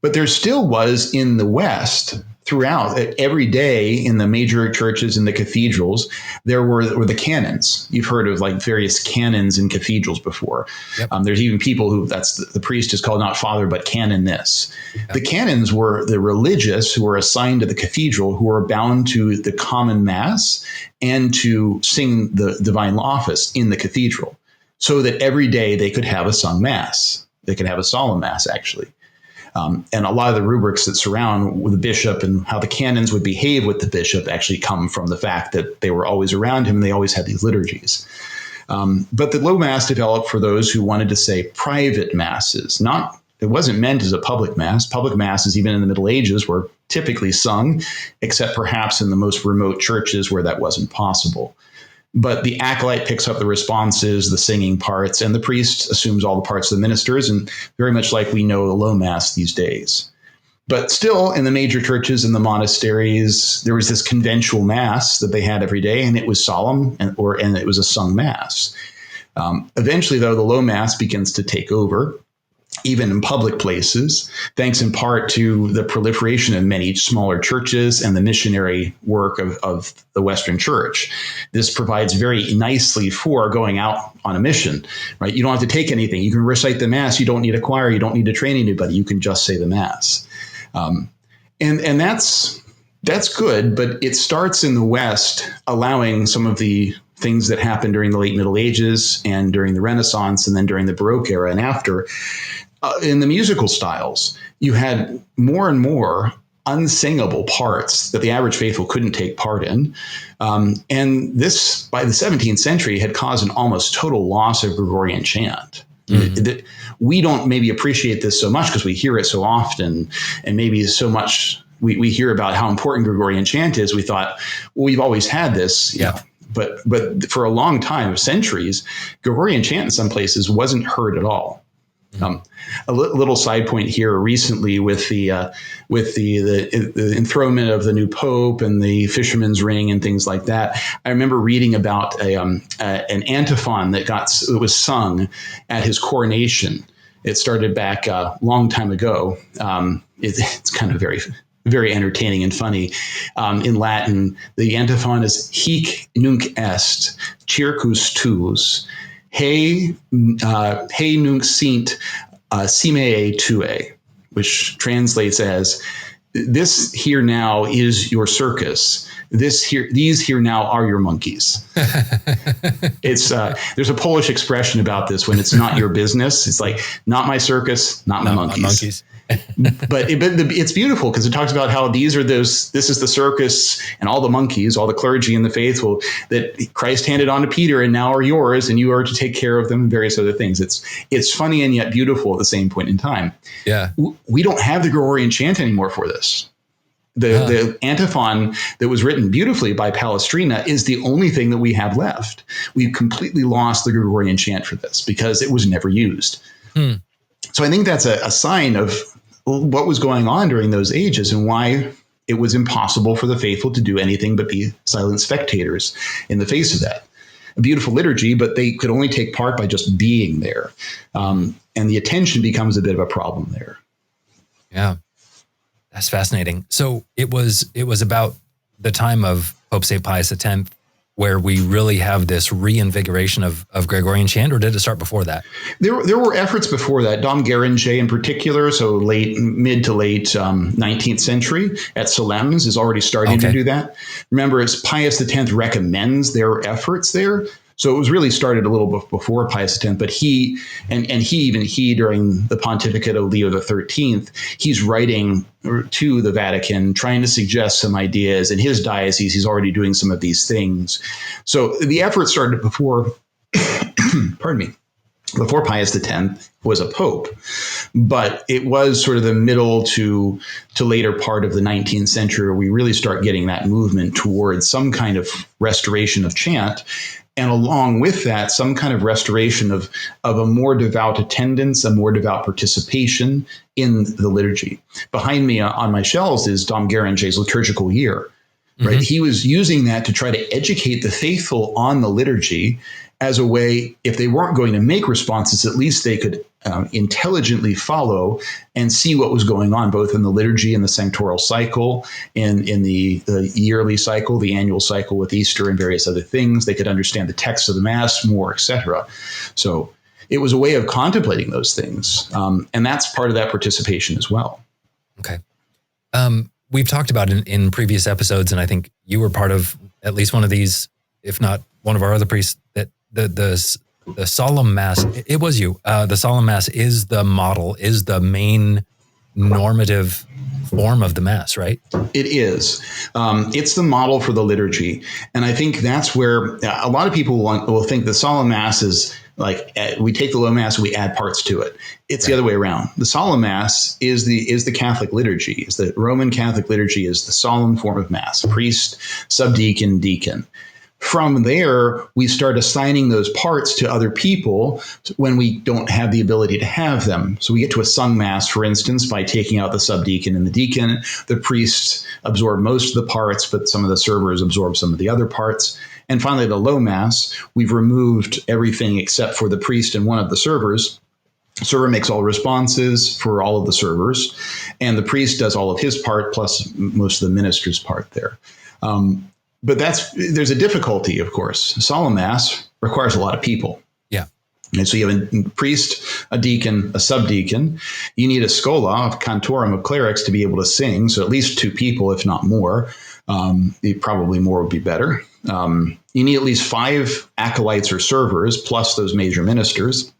But there still was in the West, throughout every day in the major churches and the cathedrals, there were the canons. You've heard of like various canons in cathedrals before. Yep. There's even people who the priest is called not father, but canon this. Yep. The canons were the religious who were assigned to the cathedral, who were bound to the common mass and to sing the divine office in the cathedral, so that every day they could have a sung mass. They could have a solemn mass, actually. And a lot of the rubrics that surround the bishop and how the canons would behave with the bishop actually come from the fact that they were always around him and they always had these liturgies. But the low mass developed for those who wanted to say private masses. It wasn't meant as a public mass. Public masses, even in the Middle Ages, were typically sung, except perhaps in the most remote churches where that wasn't possible. But the acolyte picks up the responses, the singing parts, and the priest assumes all the parts of the ministers, and very much like we know the low mass these days. But still, in the major churches and the monasteries, there was this conventual mass that they had every day, and it was solemn, and it was a sung mass. Eventually, though, the low mass begins to take over, even in public places, thanks in part to the proliferation of many smaller churches and the missionary work of the Western Church. This provides very nicely for going out on a mission, right? You don't have to take anything. You can recite the Mass. You don't need a choir. You don't need to train anybody. You can just say the Mass. And that's good, but it starts in the West allowing some of the things that happened during the late Middle Ages and during the Renaissance and then during the Baroque era and after. In the musical styles, you had more and more unsingable parts that the average faithful couldn't take part in. And this, by the 17th century, had caused an almost total loss of Gregorian chant. Mm-hmm. We don't maybe appreciate this so much because we hear it so often, and maybe so much we hear about how important Gregorian chant is. We thought, well, we've always had this. Yeah. But for a long time, centuries, Gregorian chant in some places wasn't heard at all. A little side point here recently with the enthronement of the new pope and the fisherman's ring and things like that. I remember reading about an antiphon that was sung at his coronation. It started back a long time ago. It's kind of very, very entertaining and funny. In Latin, the antiphon is hic nunc est circus tuus. Hey nunc sint simee tue, which translates as, this here now is your circus. These here now are your monkeys. It's there's a Polish expression about this when it's not your business. It's like, not my circus, not my monkeys. But it's beautiful because it talks about how this is the circus and all the monkeys, all the clergy and the faithful that Christ handed on to Peter and now are yours, and you are to take care of them and various other things. It's funny and yet beautiful at the same point in time. Yeah, we don't have the Gregorian chant anymore for this. The antiphon that was written beautifully by Palestrina is the only thing that we have left. We've completely lost the Gregorian chant for this because it was never used. So I think that's a sign of what was going on during those ages and why it was impossible for the faithful to do anything but be silent spectators in the face of that. A beautiful liturgy, but they could only take part by just being there. And the attention becomes a bit of a problem there. Yeah, that's fascinating. So it was about the time of Pope St. Pius X where we really have this reinvigoration of Gregorian chant, or did it start before that? There were efforts before that. Dom Guéranger in particular, so mid to late 19th century at Solemns is already starting to do that. Remember, it's Pius X recommends their efforts there. So it was really started a little before Pius X, but he during the pontificate of Leo XIII, he's writing to the Vatican, trying to suggest some ideas. In his diocese, he's already doing some of these things. So the effort started before, pardon me, before Pius X was a pope, but it was sort of the middle to later part of the 19th century where we really start getting that movement towards some kind of restoration of chant. And along with that, some kind of restoration of a more devout attendance, a more devout participation in the liturgy. Behind me on my shelves is Dom Guéranger's liturgical year. Right? He was using that to try to educate the faithful on the liturgy as a way, if they weren't going to make responses, at least they could intelligently follow and see what was going on, both in the liturgy and the sanctoral cycle, in the yearly cycle, the annual cycle with Easter and various other things. They could understand the text of the Mass more, etc. So it was a way of contemplating those things. And that's part of that participation as well. Okay. We've talked about in previous episodes, and I think you were part of at least one of these, if not one of our other priests, that the solemn Mass, it was you. The solemn Mass is the model, is the main normative form of the Mass, right? It is. It's the model for the liturgy. And I think that's where a lot of people will think the solemn Mass is like, we take the low Mass and we add parts to it. It's the other way around. The solemn Mass is the Catholic liturgy. Is the Roman Catholic liturgy is the solemn form of Mass, priest, subdeacon, deacon. From there, we start assigning those parts to other people when we don't have the ability to have them. So we get to a sung Mass, for instance, by taking out the subdeacon and the deacon. The priests absorb most of the parts, but some of the servers absorb some of the other parts. And finally, the low Mass, we've removed everything except for the priest and one of the servers. Server makes all responses for all of the servers, and the priest does all of his part, plus most of the minister's part there. But there's a difficulty, of course. Solemn Mass requires a lot of people. Yeah. And so you have a priest, a deacon, a subdeacon. You need a schola, a cantorum of clerics to be able to sing. So at least 2 people, if not more. Probably more would be better. You need at least 5 acolytes or servers, plus those major ministers.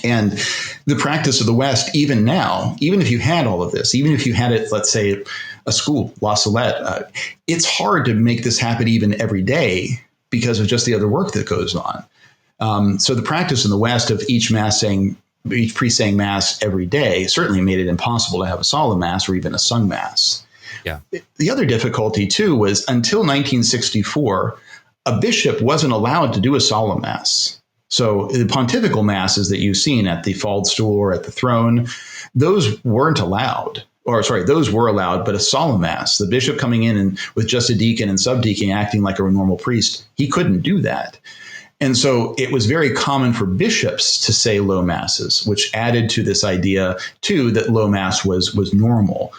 And the practice of the West, even now, even if you had all of this, even if you had it, let's say, a school, La Salette, it's hard to make this happen even every day because of just the other work that goes on. So the practice in the West of each priest saying Mass every day certainly made it impossible to have a solemn Mass or even a sung Mass. Yeah. The other difficulty, too, was until 1964, a bishop wasn't allowed to do a solemn Mass. So the pontifical Masses that you've seen at the faldstool or at the throne, those weren't allowed. Those were allowed, but a solemn Mass, the bishop coming in and with just a deacon and subdeacon acting like a normal priest, he couldn't do that. And so it was very common for bishops to say low Masses, which added to this idea, too, that low Mass was normal.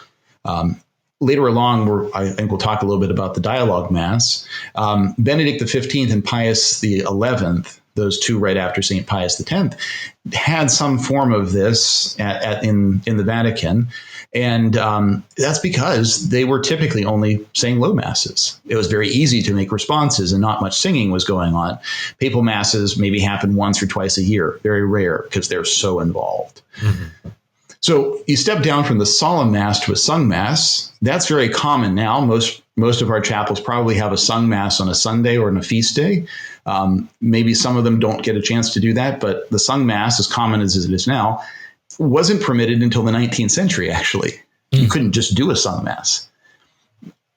Later along, I think we'll talk a little bit about the dialogue Mass. Benedict XV and Pius XI, those 2 right after St. Pius X, had some form of this in the Vatican. And that's because they were typically only saying low Masses. It was very easy to make responses and not much singing was going on. Papal Masses maybe happen once or twice a year, very rare because they're so involved. Mm-hmm. So you step down from the solemn Mass to a sung Mass. That's very common now. Most of our chapels probably have a sung Mass on a Sunday or on a feast day. Maybe some of them don't get a chance to do that, but the sung Mass, as common as it is now, wasn't permitted until the 19th century, actually. You couldn't just do a sung Mass.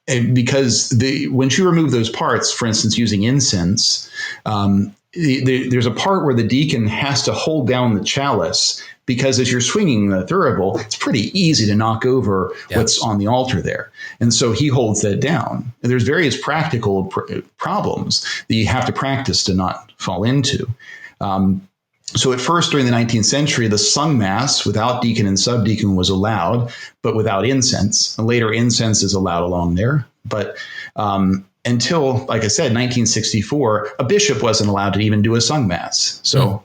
And because once you remove those parts, for instance, using incense, there's a part where the deacon has to hold down the chalice because as you're swinging the thurible, it's pretty easy to knock over what's on the altar there. And so he holds that down. And there's various practical problems that you have to practice to not fall into. So at first, during the 19th century, the sung Mass without deacon and subdeacon was allowed, but without incense. And later, incense is allowed along there. But until, like I said, 1964, a bishop wasn't allowed to even do a sung mass. So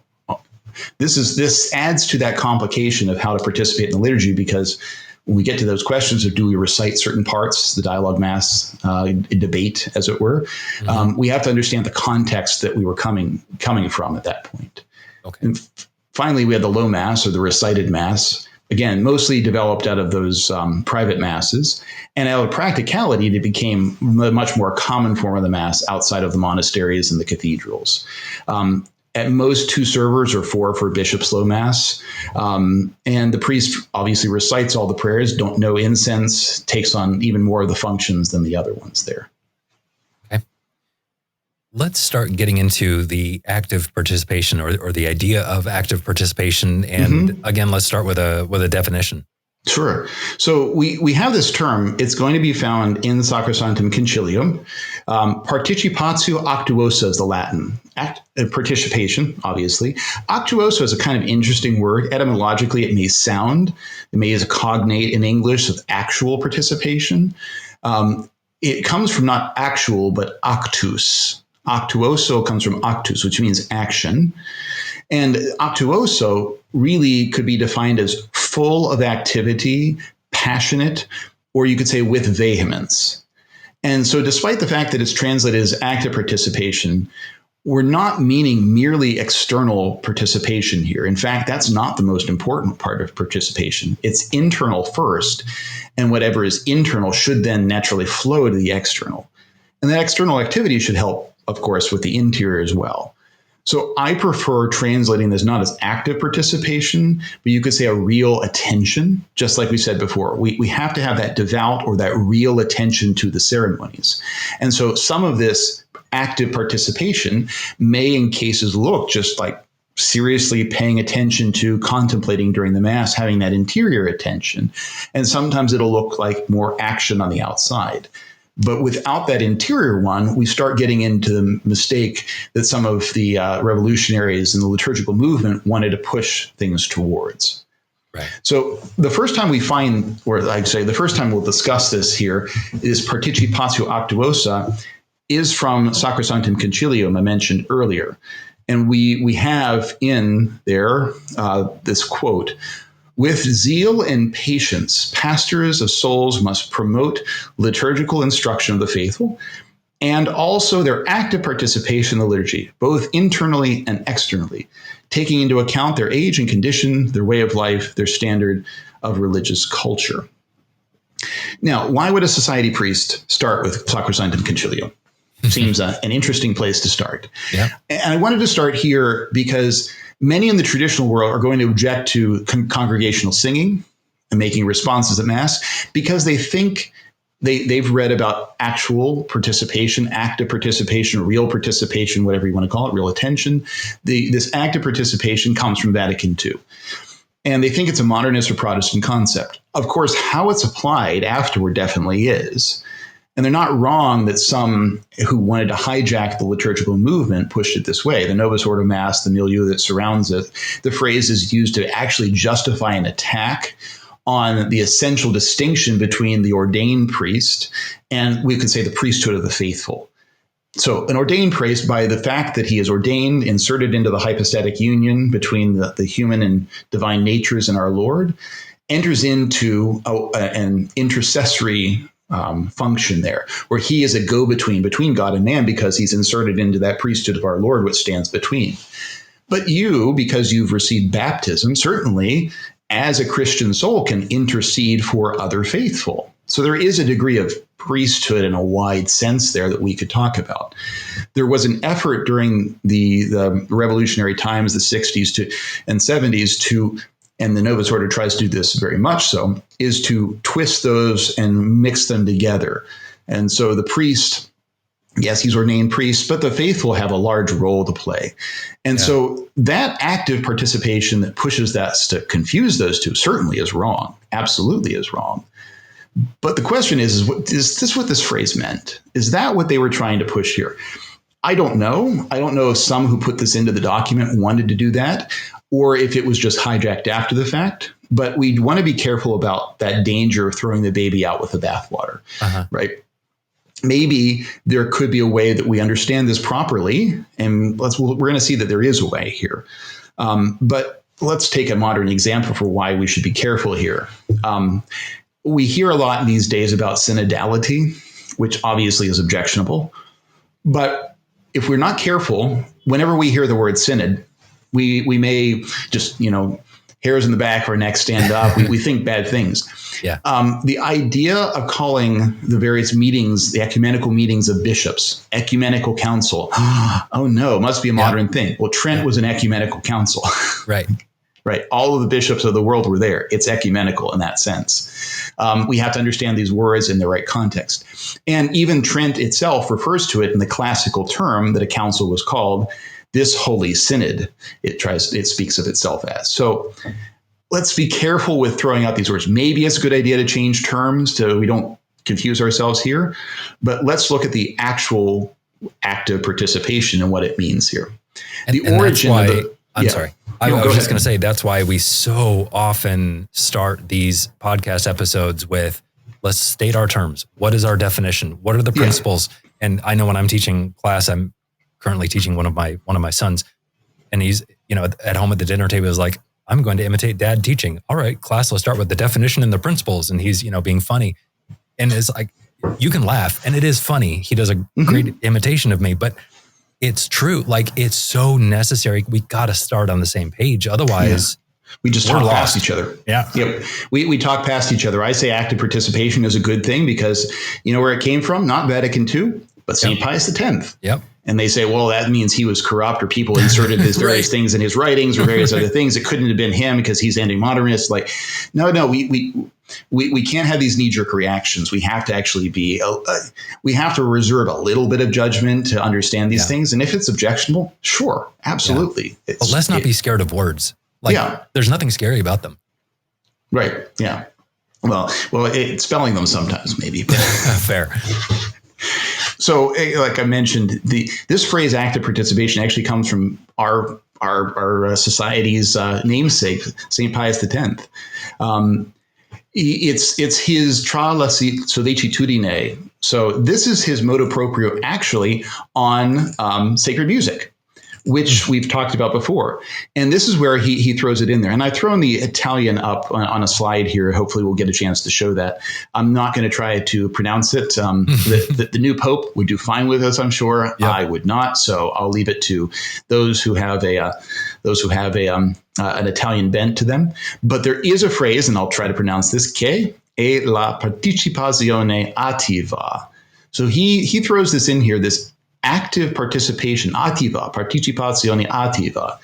this adds to that complication of how to participate in the liturgy, because when we get to those questions of do we recite certain parts, the dialogue mass debate, as it were, we have to understand the context that we were coming from at that point. Okay. And finally, we had the low mass, or the recited mass, again, mostly developed out of those private masses. And out of practicality, it became a much more common form of the mass outside of the monasteries and the cathedrals. At most, 2 servers or 4 for a bishop's low mass. And the priest obviously recites all the prayers, don't know incense, takes on even more of the functions than the other ones there. Okay. Let's start getting into the active participation, or the idea of active participation. And again, let's start with a definition. Sure. So we have this term. It's going to be found in Sacrosanctum Concilium. Participatio actuosa is the Latin. Participation, obviously. Actuosa is a kind of interesting word. Etymologically, it may as a cognate in English of actual participation. It comes from not actual, but actus. Actuoso comes from actus, which means action. And actuoso really could be defined as full of activity, passionate, or you could say with vehemence. And so despite the fact that it's translated as active participation, we're not meaning merely external participation here. In fact, that's not the most important part of participation. It's internal first, and whatever is internal should then naturally flow to the external. And that external activity should help, of course, with the interior as well. So I prefer translating this not as active participation, but you could say a real attention, just like we said before. We have to have that devout or that real attention to the ceremonies. And so some of this active participation may in cases look just like seriously paying attention to, contemplating during the Mass, having that interior attention. And sometimes it'll look like more action on the outside. But without that interior one, we start getting into the mistake that some of the revolutionaries in the liturgical movement wanted to push things towards. Right. So the first time we find, or I'd say the first time we'll discuss this here, is Participatio Actuosa, is from Sacrosanctum Concilium I mentioned earlier. And we have in there this quote: "With zeal and patience, pastors of souls must promote liturgical instruction of the faithful, and also their active participation in the liturgy, both internally and externally, taking into account their age and condition, their way of life, their standard of religious culture." Now, why would a society priest start with Sacrosanctum Concilium? Seems an interesting place to start. Yeah. And I wanted to start here because many in the traditional world are going to object to congregational singing and making responses at Mass because they think they've read about actual participation, active participation, real participation, whatever you want to call it, real attention. This active participation comes from Vatican II. And they think it's a modernist or Protestant concept. Of course, how it's applied afterward definitely is. And they're not wrong that some who wanted to hijack the liturgical movement pushed it this way. The Novus Ordo Mass, the milieu that surrounds it, the phrase is used to actually justify an attack on the essential distinction between the ordained priest and, we could say, the priesthood of the faithful. So an ordained priest, by the fact that he is ordained, inserted into the hypostatic union between the human and divine natures in our Lord, enters into an intercessory function there, where he is a go-between between God and man because he's inserted into that priesthood of our Lord, which stands between. But you, because you've received baptism, certainly as a Christian soul can intercede for other faithful. So there is a degree of priesthood in a wide sense there that we could talk about. There was an effort during the revolutionary times, the 60s and 70s and the Novus Ordo tries to do this very much so, is to twist those and mix them together. And so the priest, yes, he's ordained priest, but the faithful have a large role to play. And so that active participation that pushes that to confuse those two certainly is wrong, absolutely is wrong. But the question is this what this phrase meant? Is that what they were trying to push here? I don't know. I don't know if some who put this into the document wanted to do that, or if it was just hijacked after the fact. But we want to be careful about that danger of throwing the baby out with the bathwater, right? maybe there could be a way that we understand this properly, and we're going to see that there is a way here. But let's take a modern example for why we should be careful here. We hear a lot these days about synodality, which obviously is objectionable. But if we're not careful, whenever we hear the word synod, we may just, hairs in the back of our neck stand up. We think bad things. Yeah. The idea of calling the various meetings, the ecumenical meetings of bishops, ecumenical council. Oh no, it must be a modern thing. Well, Trent was an ecumenical council. Right. Right. All of the bishops of the world were there. It's ecumenical in that sense. We have to understand these words in the right context. And even Trent itself refers to it in the classical term that a council was called, this Holy Synod. It speaks of itself as. So let's be careful with throwing out these words. Maybe it's a good idea to change terms so we don't confuse ourselves here. But let's look at the actual active participation and what it means here. The origin of the... I'm sorry. I was just going to say, that's why we so often start these podcast episodes with, let's state our terms. What is our definition? What are the principles? And I know when I'm teaching class, I'm currently teaching one of my sons, and he's, at home at the dinner table is like, I'm going to imitate dad teaching. All right, class, let's start with the definition and the principles. And he's, being funny. And it's like, you can laugh, and it is funny. He does a great imitation of me, but it's true. Like, it's so necessary. We got to start on the same page. Otherwise, we just talk past each other. Yeah. Yep. We talk past each other. I say active participation is a good thing because you know where it came from? Not Vatican II, but St. Pius X. Yep. And they say, well, that means he was corrupt, or people inserted these various things in his writings or various other things. It couldn't have been him because he's anti-modernist. Like, no, we can't have these knee-jerk reactions. We have to actually we have to reserve a little bit of judgment to understand these things. And if it's objectionable, sure, absolutely. Yeah. But let's not be scared of words. Like, there's nothing scary about them. Right. Yeah. Well, it's spelling them sometimes, maybe. But. Fair. So, like I mentioned, this phrase "active participation" actually comes from our society's namesake, St. Pius X. It's his tra la sollecitudine. So this is his motu proprio actually on sacred music, which we've talked about before. And this is where he throws it in there. And I've thrown the Italian up on a slide here. Hopefully we'll get a chance to show that. I'm not going to try to pronounce it. The new Pope would do fine with us, I'm sure. Yep. I would not. So I'll leave it to those who have an Italian bent to them. But there is a phrase, and I'll try to pronounce this, che è la partecipazione attiva. So he throws this in here, this active participation, attiva, partecipazione attiva.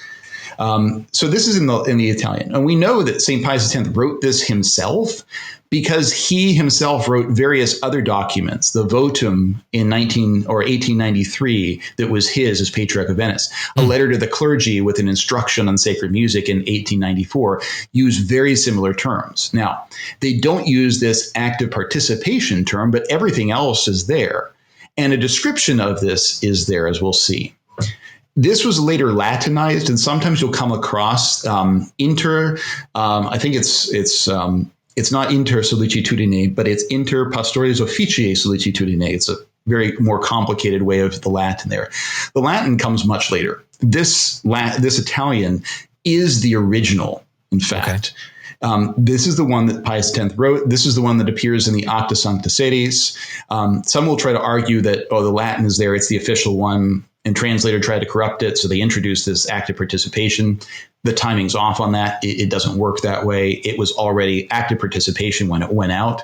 So this is in the Italian. And we know that St. Pius X wrote this himself because he himself wrote various other documents, the votum in 1893 that was his as Patriarch of Venice, a letter to the clergy with an instruction on sacred music in 1894, used very similar terms. Now, they don't use this active participation term, but everything else is there. And a description of this is there, as we'll see. This was later Latinized, and sometimes you'll come across inter. I think it's not inter sollicitudine, but it's inter pastores officii sollicitudine. It's a very more complicated way of the Latin there. The Latin comes much later. This Italian is the original, in fact. Okay. This is the one that Pius X wrote. This is the one that appears in the Acta Sancta Sedis. Some will try to argue that, the Latin is there, it's the official one, and translator tried to corrupt it, so they introduced this active participation. The timing's off on that. It doesn't work that way. It was already active participation when it went out.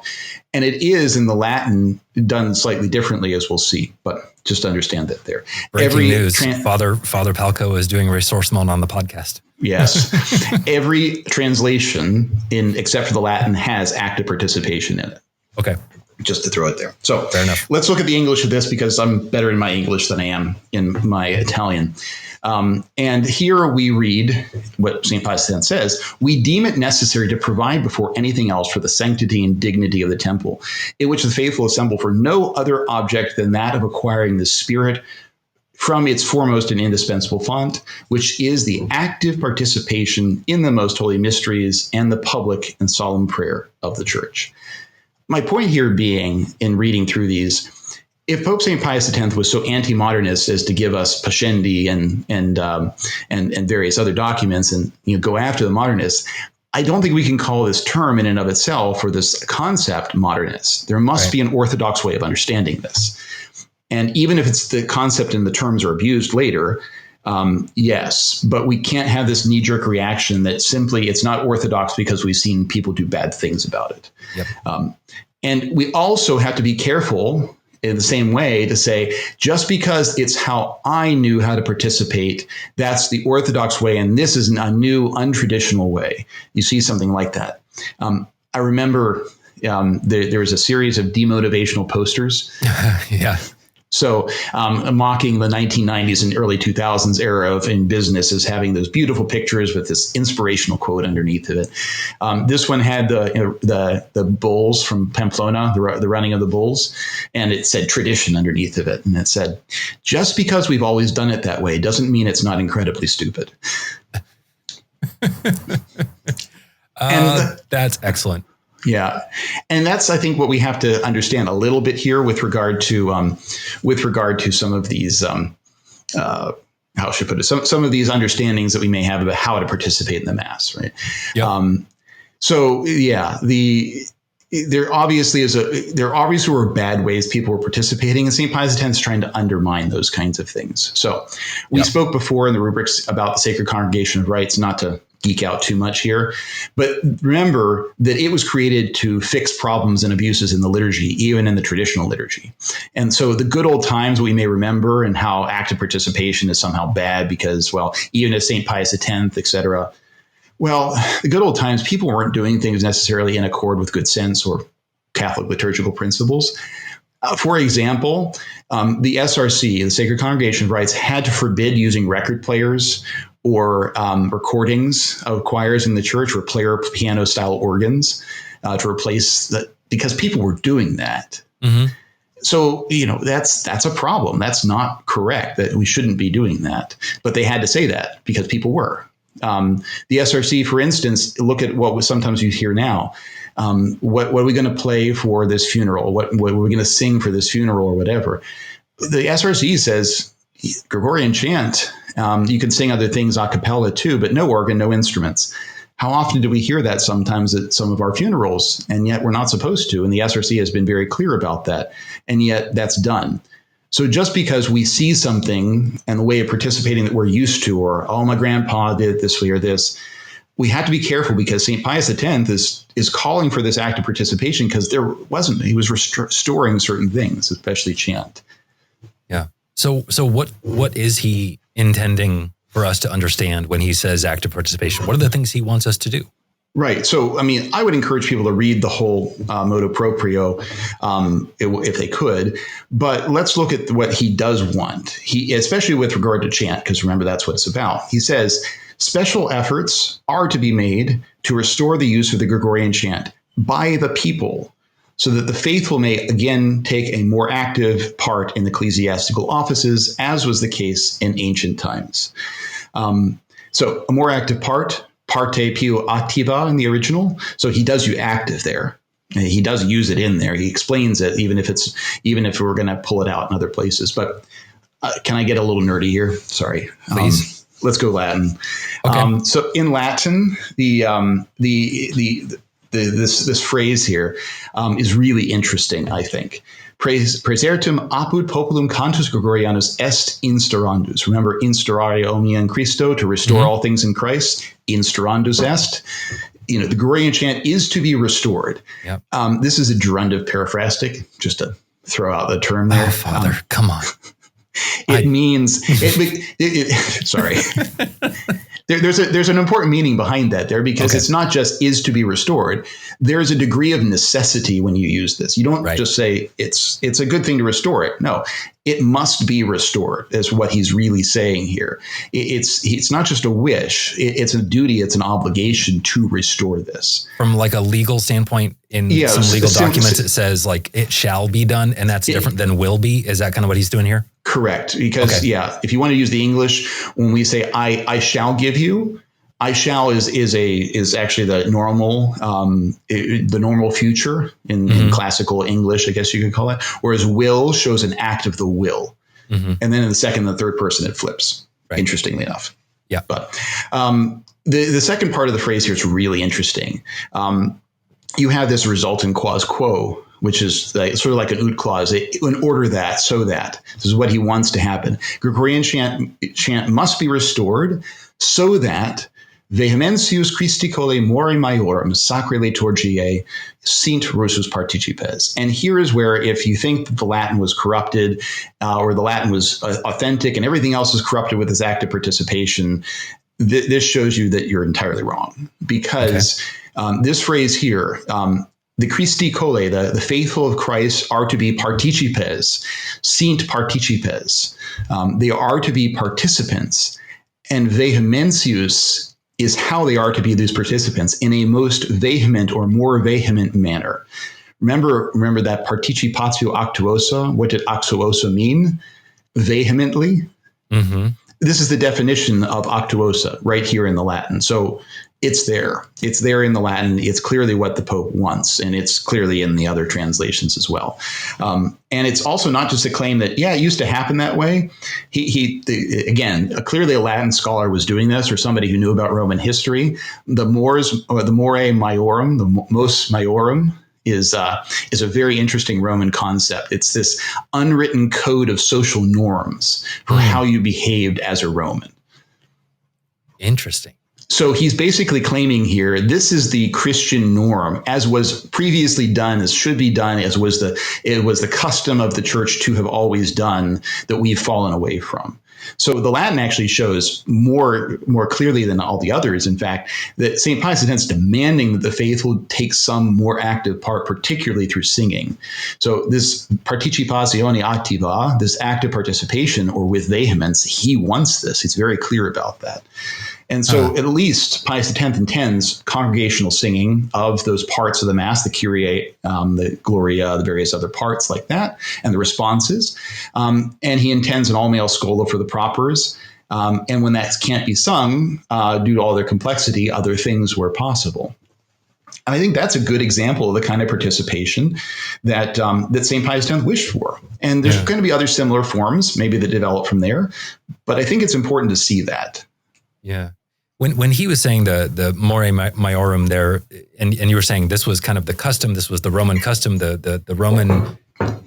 And it is in the Latin done slightly differently, as we'll see, but just understand that there. Breaking news, Father Palco is doing ressourcement on the podcast. Yes. Every translation, except for the Latin, has active participation in it. Okay. Just to throw it there. So fair enough. Let's look at the English of this, because I'm better in my English than I am in my Italian. And here we read what St. Pius X says: "We deem it necessary to provide before anything else for the sanctity and dignity of the temple, in which the faithful assemble for no other object than that of acquiring the Spirit from its foremost and indispensable font, which is the active participation in the most holy mysteries and the public and solemn prayer of the Church." My point here being, in reading through these, if Pope St. Pius X was so anti-modernist as to give us Pascendi and various other documents and go after the modernists, I don't think we can call this term in and of itself, or this concept, modernist. There must be an orthodox way of understanding this. And even if it's the concept and the terms are abused later, yes, but we can't have this knee-jerk reaction that simply it's not orthodox because we've seen people do bad things about it. Yep. And we also have to be careful in the same way to say, just because it's how I knew how to participate, that's the orthodox way, and this is a new, untraditional way. You see something like that. I remember there was a series of demotivational posters. Yeah. So mocking the 1990s and early 2000s era in business as having those beautiful pictures with this inspirational quote underneath of it. This one had the bulls from Pamplona, the running of the bulls, and it said tradition underneath of it. And it said, just because we've always done it that way doesn't mean it's not incredibly stupid. That's excellent. Yeah. And that's, I think, what we have to understand a little bit here with regard to some of these, how should I put it? Some of these understandings that we may have about how to participate in the Mass, right? Yep. So yeah, there obviously were bad ways people were participating, and St. Pius X is trying to undermine those kinds of things. So we spoke before in the rubrics about the sacred congregation of rites, not to geek out too much here, but remember that it was created to fix problems and abuses in the liturgy, even in the traditional liturgy. And so the good old times we may remember, and how active participation is somehow bad because, well, even as St. Pius X, et cetera. Well, the good old times, people weren't doing things necessarily in accord with good sense or Catholic liturgical principles. For example, the SRC, the Sacred Congregation of Rites, had to forbid using record players or recordings of choirs in the church, or player piano style organs to replace that, because people were doing that. Mm-hmm. So, that's a problem. That's not correct, that we shouldn't be doing that. But they had to say that because people were. The SRC, for instance, look at what sometimes you hear now. What are we going to play for this funeral? What are we going to sing for this funeral, or whatever? The SRC says Gregorian chant. You can sing other things a cappella too, but no organ, no instruments. How often do we hear that sometimes at some of our funerals? And yet we're not supposed to. And the SRC has been very clear about that. And yet that's done. So just because we see something and the way of participating that we're used to, or, oh, my grandpa did it this way or this, we have to be careful, because St. Pius X is calling for this act of participation because he was restoring certain things, especially chant. Yeah. So what is he intending for us to understand when he says active participation? What are the things he wants us to do? Right. So, I would encourage people to read the whole motu proprio if they could. But let's look at what he does want. Especially with regard to chant, because remember, that's what it's about. He says, special efforts are to be made to restore the use of the Gregorian chant by the people, so that the faithful may again take a more active part in ecclesiastical offices, as was the case in ancient times. So a more active part, parte più attiva in the original. So he does use active there. He does use it in there. He explains it, even if we're going to pull it out in other places. But can I get a little nerdy here? Sorry. Please. Let's go Latin. Okay. So in Latin, this phrase here is really interesting, I think. Praesertum apud populum cantus Gregorianus est instaurandus. Remember, instaurare omnia in Christo, to restore all things in Christ. Instaurandus est. The Gregorian chant is to be restored. Yep. This is a gerundive periphrastic, just to throw out the term there. Oh, Father, come on. It means sorry. There's an important meaning behind that there, because it's not just is to be restored. There's a degree of necessity when you use this. You don't just say it's a good thing to restore it. No, it must be restored, is what he's really saying here. It's not just a wish. It's a duty. It's an obligation to restore this. From like a legal standpoint, in some legal documents, it says like it shall be done, and that's different than will be. Is that kind of what he's doing here? Correct. Because, if you want to use the English, when we say I shall give you, I shall is actually the normal future in classical English, I guess you could call it. Whereas will shows an act of the will, and then in the second and the third person it flips. Right. Interestingly enough, yeah. But the second part of the phrase here is really interesting. You have this resultant quas quo, which is sort of like an ut clause, in order that, so that. This is what he wants to happen. Gregorian chant must be restored so that vehementius Christi cole more maiorum sacrae liturgiae sint russus participes. And here is where, if you think that the Latin was corrupted or the Latin was authentic and everything else is corrupted with this active participation, this shows you that you're entirely wrong. Because this phrase here, the Christi cole, the faithful of Christ, are to be participes, sint participes. They are to be participants, and vehementius is how they are to be these participants in a most vehement or more vehement manner. Remember that participatio actuosa. What did actuosa mean? Vehemently. Mm-hmm. This is the definition of actuosa right here in the Latin. So it's there. It's there in the Latin. It's clearly what the Pope wants, and it's clearly in the other translations as well. And it's also not just a claim that, it used to happen that way. Again, clearly a Latin scholar was doing this, or somebody who knew about Roman history. The mores, or the more maiorum, the mos maiorum, is a very interesting Roman concept. It's this unwritten code of social norms for how you behaved as a Roman. Interesting. So he's basically claiming here, this is the Christian norm, as was previously done, as should be done, it was the custom of the church to have always done, that we've fallen away from. So the Latin actually shows more clearly than all the others, in fact, that St. Pius X is demanding that the faithful take some more active part, particularly through singing. So this participazione activa, this active participation, or with vehemence, he wants this. He's very clear about that. And so at least Pius X intends congregational singing of those parts of the Mass, the Kyrie, the Gloria, the various other parts like that, and the responses. And he intends an all-male schola for the propers. And when that can't be sung, due to all their complexity, other things were possible. And I think that's a good example of the kind of participation that St. Pius X wished for. And there's going to be other similar forms, maybe that develop from there. But I think it's important to see that. Yeah. When he was saying the more maiorum there, and you were saying this was kind of the custom, this was the Roman custom, the Roman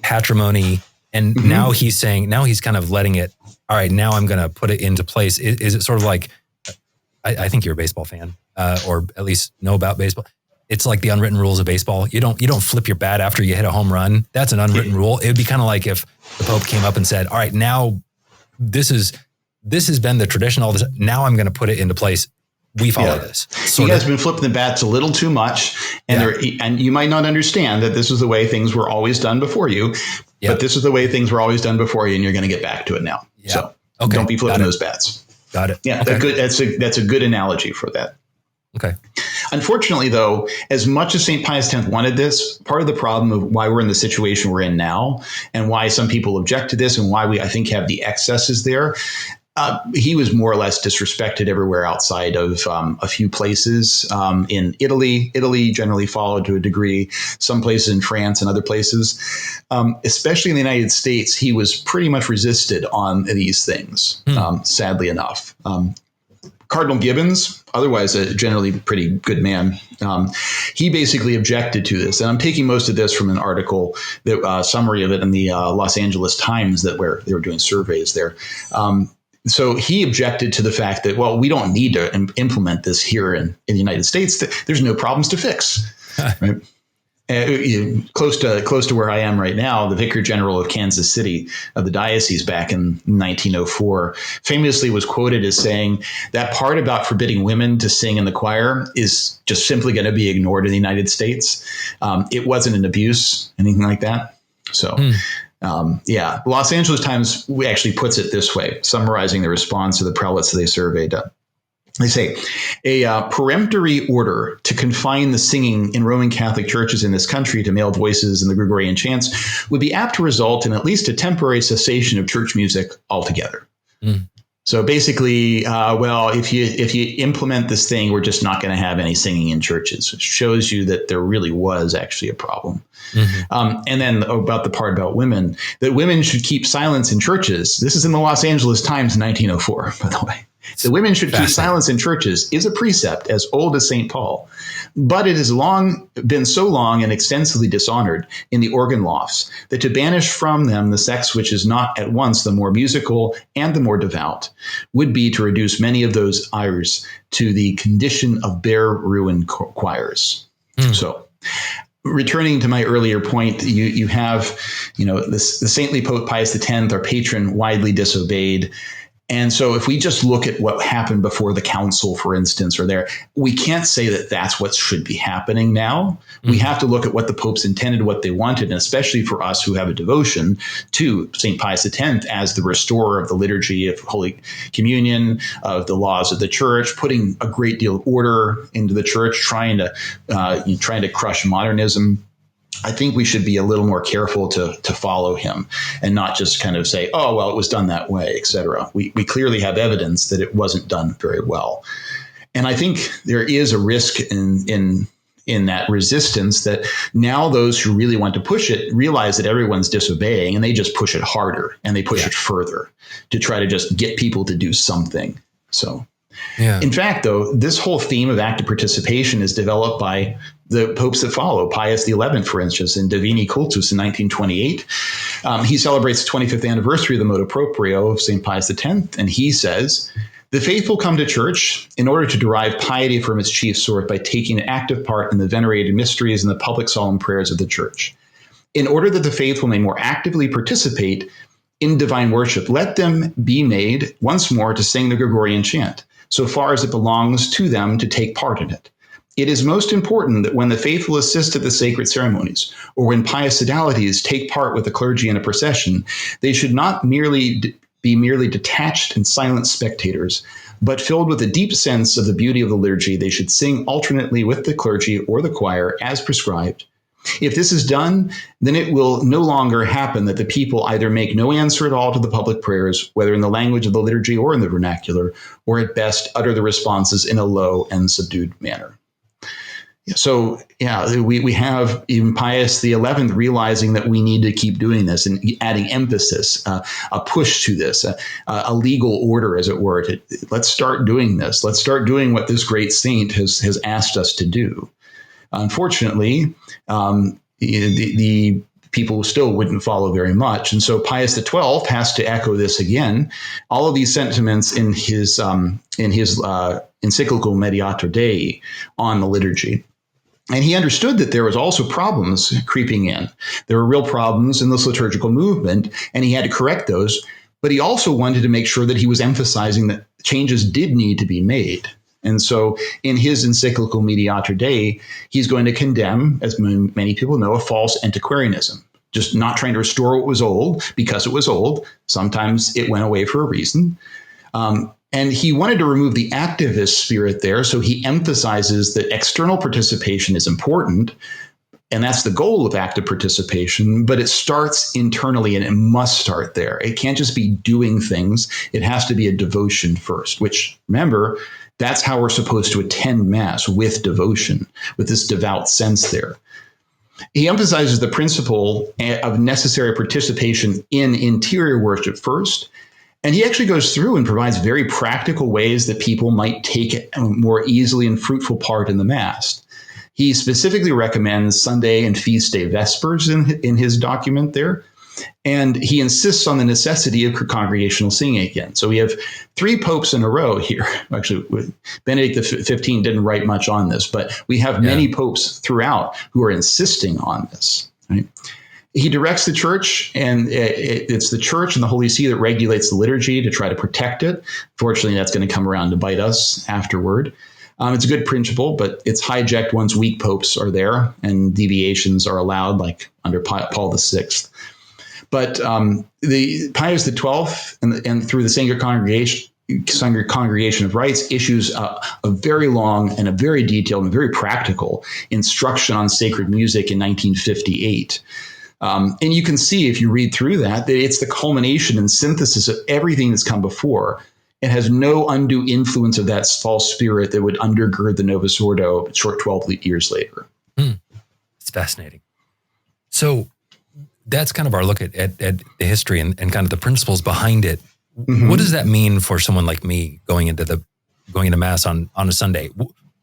patrimony, and now he's saying, now he's kind of letting it, all right, now I'm going to put it into place. Is it sort of like, I think you're a baseball fan, or at least know about baseball. It's like the unwritten rules of baseball. You don't flip your bat after you hit a home run. That's an unwritten rule. It would be kind of like if the Pope came up and said, all right, now this has been the tradition all this. Now I'm going to put it into place. We follow this. You guys have been flipping the bats a little too much, and and you might not understand that this is the way things were always done before you. Yeah. But this is the way things were always done before you, and you're going to get back to it now. Yeah. So don't be flipping those bats. Got it. Yeah, that's a good analogy for that. Okay. Unfortunately, though, as much as St. Pius X wanted this, part of the problem of why we're in the situation we're in now, and why some people object to this, and why we, I think, have the excesses there, he was more or less disrespected everywhere outside of a few places in Italy. Italy generally followed to a degree. Some places in France and other places, especially in the United States, he was pretty much resisted on these things. Sadly enough. Cardinal Gibbons, otherwise a generally pretty good man, he basically objected to this. And I'm taking most of this from an article, summary of it in the Los Angeles Times, where they were doing surveys there. So he objected to the fact that, well, we don't need to implement this here in the United States. There's no problems to fix. Right? Close to where I am right now, the Vicar General of Kansas City of the diocese back in 1904 famously was quoted as saying that part about forbidding women to sing in the choir is just simply going to be ignored in the United States. It wasn't an abuse, anything like that. So. The Los Angeles Times actually puts it this way, summarizing the response of the prelates that they surveyed. They say, a peremptory order to confine the singing in Roman Catholic churches in this country to male voices in the Gregorian chants would be apt to result in at least a temporary cessation of church music altogether. So basically, if you implement this thing, we're just not going to have any singing in churches, which shows you that there really was actually a problem. Mm-hmm. And then about the part about women, that women should keep silence in churches. This is in the Los Angeles Times in 1904, by the way. The women should keep silence in churches is a precept as old as St. Paul, but it has been so long and extensively dishonored in the organ lofts that to banish from them the sex which is not at once the more musical and the more devout would be to reduce many of those irs to the condition of bare ruined choirs. So, returning to my earlier point, you have, the saintly Pope Pius X, our patron, widely disobeyed. And so if we just look at what happened before the council, for instance, we can't say that that's what should be happening now. Mm-hmm. We have to look at what the popes intended, what they wanted, and especially for us who have a devotion to St. Pius X as the restorer of the liturgy of Holy Communion, of the laws of the church, putting a great deal of order into the church, trying to crush modernism. I think we should be a little more careful to follow him and not just kind of say, oh, well, it was done that way, etc. We clearly have evidence that it wasn't done very well. And I think there is a risk in that resistance that now those who really want to push it realize that everyone's disobeying and they just push it harder and they push it further to try to just get people to do something. So. Yeah. In fact, though, this whole theme of active participation is developed by the popes that follow. Pius XI, for instance, in Divini Cultus in 1928, he celebrates the 25th anniversary of the motu proprio of St. Pius X, and he says, the faithful come to church in order to derive piety from its chief source by taking an active part in the venerated mysteries and the public solemn prayers of the church. In order that the faithful may more actively participate in divine worship, let them be made once more to sing the Gregorian chant, so far as it belongs to them to take part in it. It is most important that when the faithful assist at the sacred ceremonies, or when pious sodalities take part with the clergy in a procession, they should not be merely detached and silent spectators, but filled with a deep sense of the beauty of the liturgy. They should sing alternately with the clergy or the choir as prescribed. If this is done, then it will no longer happen that the people either make no answer at all to the public prayers, whether in the language of the liturgy or in the vernacular, or at best utter the responses in a low and subdued manner. So, we have even Pius XI realizing that we need to keep doing this and adding emphasis, a push to this, a legal order, as it were. Let's start doing this. Let's start doing what this great saint has asked us to do. Unfortunately, the people still wouldn't follow very much. And so Pius XII has to echo this again. All of these sentiments in his encyclical Mediator Dei on the liturgy. And he understood that there was also problems creeping in. There were real problems in this liturgical movement, and he had to correct those. But he also wanted to make sure that he was emphasizing that changes did need to be made. And so in his encyclical Mediator Dei, he's going to condemn, as many people know, a false antiquarianism, just not trying to restore what was old because it was old. Sometimes it went away for a reason. And he wanted to remove the activist spirit there. So he emphasizes that external participation is important. And that's the goal of active participation, but it starts internally and it must start there. It can't just be doing things. It has to be a devotion first, which, remember, that's how we're supposed to attend Mass, with devotion, with this devout sense there. He emphasizes the principle of necessary participation in interior worship first. And he actually goes through and provides very practical ways that people might take a more easily and fruitful part in the Mass. He specifically recommends Sunday and feast day vespers in his document there. And he insists on the necessity of congregational singing again. So we have 3 popes in a row here. Actually, Benedict XV didn't write much on this, but we have many popes throughout who are insisting on this. Right? He directs the church, and it's the church and the Holy See that regulates the liturgy to try to protect it. Fortunately, that's going to come around to bite us afterward. It's a good principle, but it's hijacked once weak popes are there and deviations are allowed, like under Paul VI. But the Pius XII and through the Sacred Congregation of Rites issues a very long and a very detailed and very practical instruction on sacred music in 1958. And you can see, if you read through that it's the culmination and synthesis of everything that's come before. It has no undue influence of that false spirit that would undergird the Novus Ordo short 12 years later. It's fascinating. So that's kind of our look at the history and kind of the principles behind it. Mm-hmm. What does that mean for someone like me going into Mass on a Sunday?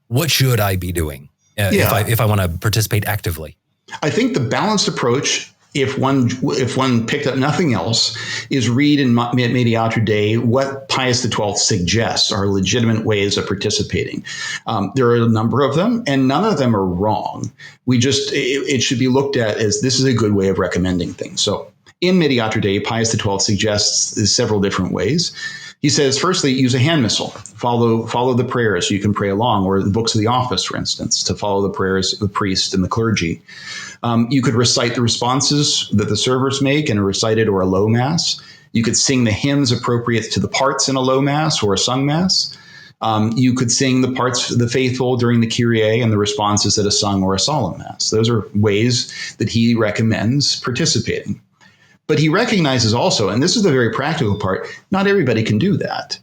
What should I be doing if I want to participate actively? I think the balanced approach, if one picked up nothing else, is read in Mediator Dei what Pius XII suggests are legitimate ways of participating. There are a number of them, and none of them are wrong. It should be looked at as this is a good way of recommending things. So in Mediator Dei, Pius XII suggests several different ways. He says, firstly, use a hand missal. Follow the prayers so you can pray along, or the books of the office, for instance, to follow the prayers of the priest and the clergy. You could recite the responses that the servers make in a recited or a low Mass. You could sing the hymns appropriate to the parts in a low Mass or a sung Mass. You could sing the parts of the faithful during the Kyrie and the responses at a sung or a solemn Mass. Those are ways that he recommends participating. But he recognizes also, and this is the very practical part, not everybody can do that.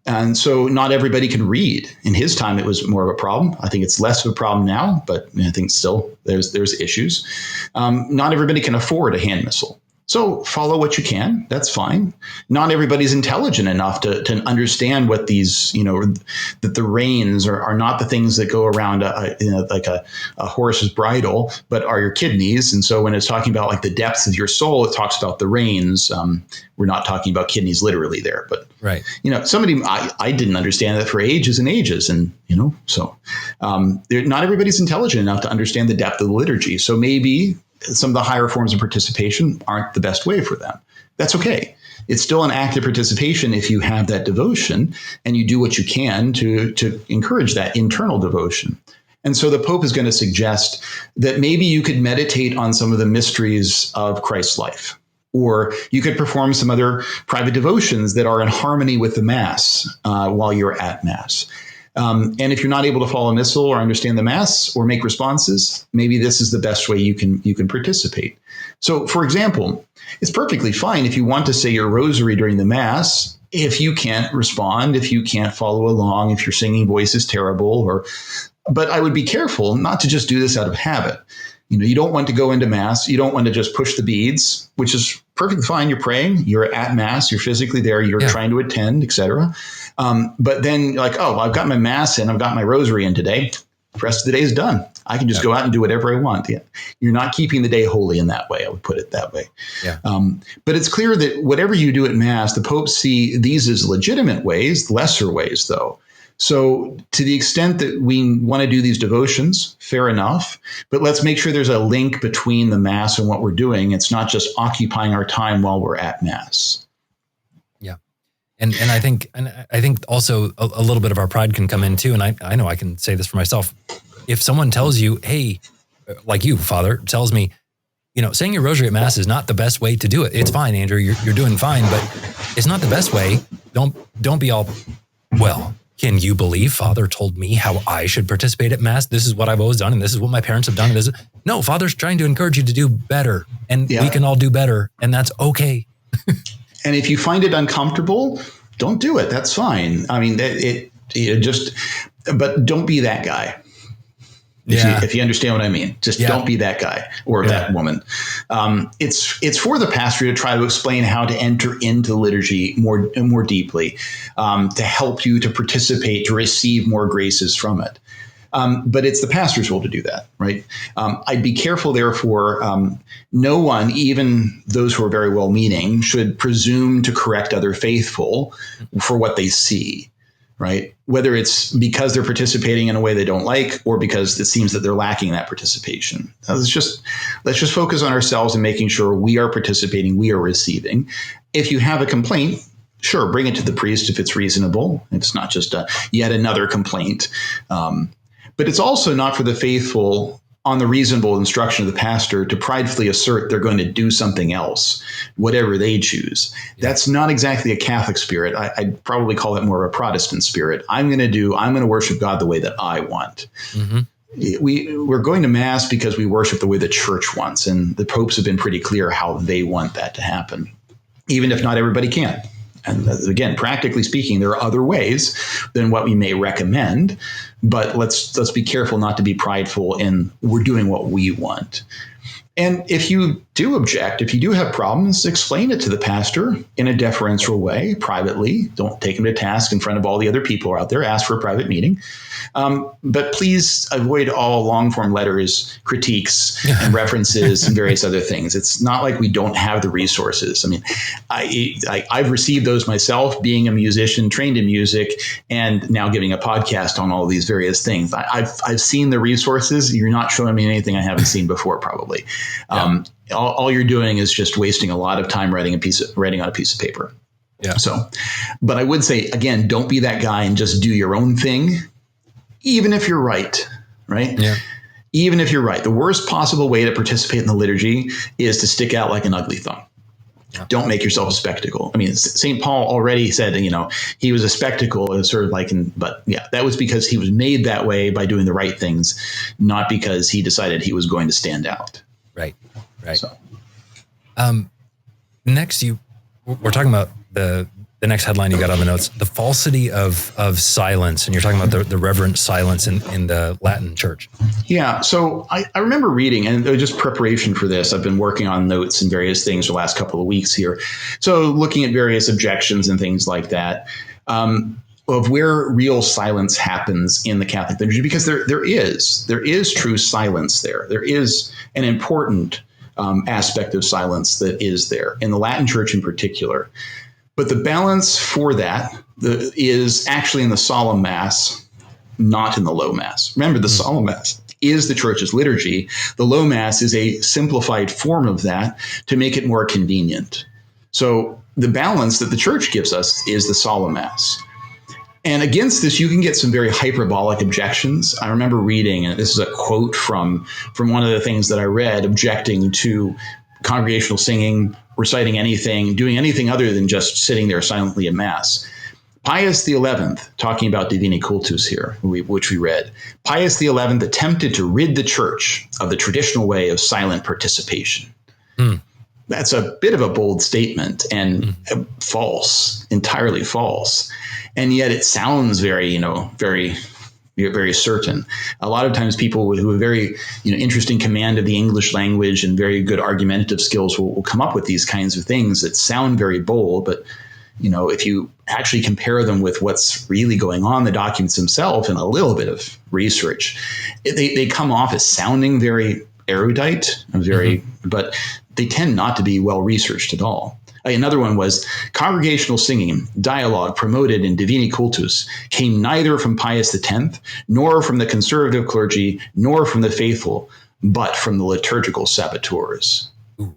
And so not everybody can read. In his time, it was more of a problem. I think it's less of a problem now, but I think still there's issues. Not everybody can afford a hand missal. So follow what you can. That's fine. Not everybody's intelligent enough to understand what these, that the reins are not the things that go around like a horse's bridle, but are your kidneys. And so when it's talking about like the depths of your soul, it talks about the reins. We're not talking about kidneys literally there, but right. I didn't understand that for ages and ages. And, not everybody's intelligent enough to understand the depth of the liturgy. So maybe some of the higher forms of participation aren't the best way for them. That's okay. It's still an active participation if you have that devotion and you do what you can to encourage that internal devotion. And so the Pope is going to suggest that maybe you could meditate on some of the mysteries of Christ's life, or you could perform some other private devotions that are in harmony with the Mass while you're at Mass. And if you're not able to follow Missal or understand the Mass or make responses, maybe this is the best way you can participate. So, for example, it's perfectly fine if you want to say your Rosary during the Mass, if you can't respond, if you can't follow along, if your singing voice is terrible, but I would be careful not to just do this out of habit. You don't want to go into Mass. You don't want to just push the beads, which is perfectly fine. You're praying, you're at Mass, you're physically there, you're trying to attend, etc. But then you're like, I've got my Mass in, I've got my Rosary in today. The rest of the day is done. I can just go out and do whatever I want. Yeah. You're not keeping the day holy in that way. I would put it that way. Yeah. But it's clear that whatever you do at Mass, the Pope see these as legitimate ways, lesser ways, though. So to the extent that we want to do these devotions, fair enough, but let's make sure there's a link between the Mass and what we're doing. It's not just occupying our time while we're at Mass. Yeah. And I think also a little bit of our pride can come in too. And I know I can say this for myself. If someone tells you, hey, like you, Father, tells me, saying your Rosary at Mass is not the best way to do it. It's fine, Andrew, you're doing fine, but it's not the best way. Don't be all, well, can you believe Father told me how I should participate at Mass? This is what I've always done, and this is what my parents have done. And no, Father's trying to encourage you to do better, and we can all do better, and that's okay. And if you find it uncomfortable, don't do it. That's fine. I mean, but don't be that guy. If you understand what I mean, just don't be that guy or that woman. It's for the pastor to try to explain how to enter into liturgy more deeply, to help you to participate, to receive more graces from it. But it's the pastor's role to do that, right? I'd be careful, therefore. No one, even those who are very well-meaning, should presume to correct other faithful for what they see. Right? Whether it's because they're participating in a way they don't like, or because it seems that they're lacking that participation. Let's just focus on ourselves and making sure we are participating, we are receiving. If you have a complaint, sure, bring it to the priest if it's reasonable. It's not just yet another complaint. But it's also not for the faithful, on the reasonable instruction of the pastor, to pridefully assert they're going to do something else, whatever they choose. Yeah. That's not exactly a Catholic spirit. I'd probably call it more of a Protestant spirit. I'm going to worship God the way that I want. Mm-hmm. We're going to Mass because we worship the way the Church wants, and the popes have been pretty clear how they want that to happen, even if not everybody can. And again, practically speaking, there are other ways than what we may recommend, but let's be careful not to be prideful in we're doing what we want. And if you do object, if you do have problems, explain it to the pastor in a deferential way, privately. Don't take him to task in front of all the other people out there. Ask for a private meeting. But please avoid all long-form letters, critiques, and references, and various other things. It's not like we don't have the resources. I mean, I've received those myself, being a musician, trained in music, and now giving a podcast on all these various things. I've seen the resources. You're not showing me anything I haven't seen before, probably. Yeah. All you're doing is just wasting a lot of time writing on a piece of paper. Yeah. So, but I would say, again, don't be that guy and just do your own thing, even if you're right? Yeah. Even if you're right. The worst possible way to participate in the liturgy is to stick out like an ugly thumb. Yeah. Don't make yourself a spectacle. I mean, St. Paul already said, he was a spectacle, sort of like, but yeah, that was because he was made that way by doing the right things, not because he decided he was going to stand out. Right. So. Next, we're talking about the next headline you got on the notes, the falsity of silence. And you're talking about the reverent silence in the Latin church. Yeah. So I remember reading, and just preparation for this, I've been working on notes and various things the last couple of weeks here. So looking at various objections and things like that, of where real silence happens in the Catholic liturgy, because there is true silence there. There is an important aspect of silence that is there in the Latin church in particular. But the balance for that is actually in the solemn mass, not in the low mass. Remember, the solemn mass is the church's liturgy. The low mass is a simplified form of that to make it more convenient. So the balance that the church gives us is the solemn mass. And against this, you can get some very hyperbolic objections. I remember reading, and this is a quote from one of the things that I read, objecting to congregational singing, reciting anything, doing anything other than just sitting there silently in Mass. Pius XI, talking about Divini Cultus here, which we read, Pius XI attempted to rid the church of the traditional way of silent participation. That's a bit of a bold statement and false, entirely false. And yet it sounds very, very certain. A lot of times people who have very, interesting command of the English language and very good argumentative skills will come up with these kinds of things that sound very bold. But, if you actually compare them with what's really going on in the documents themselves and a little bit of research, they come off as sounding very erudite and but they tend not to be well researched at all. Another one was congregational singing, dialogue promoted in Divini Cultus came neither from Pius X, nor from the conservative clergy, nor from the faithful, but from the liturgical saboteurs. Ooh.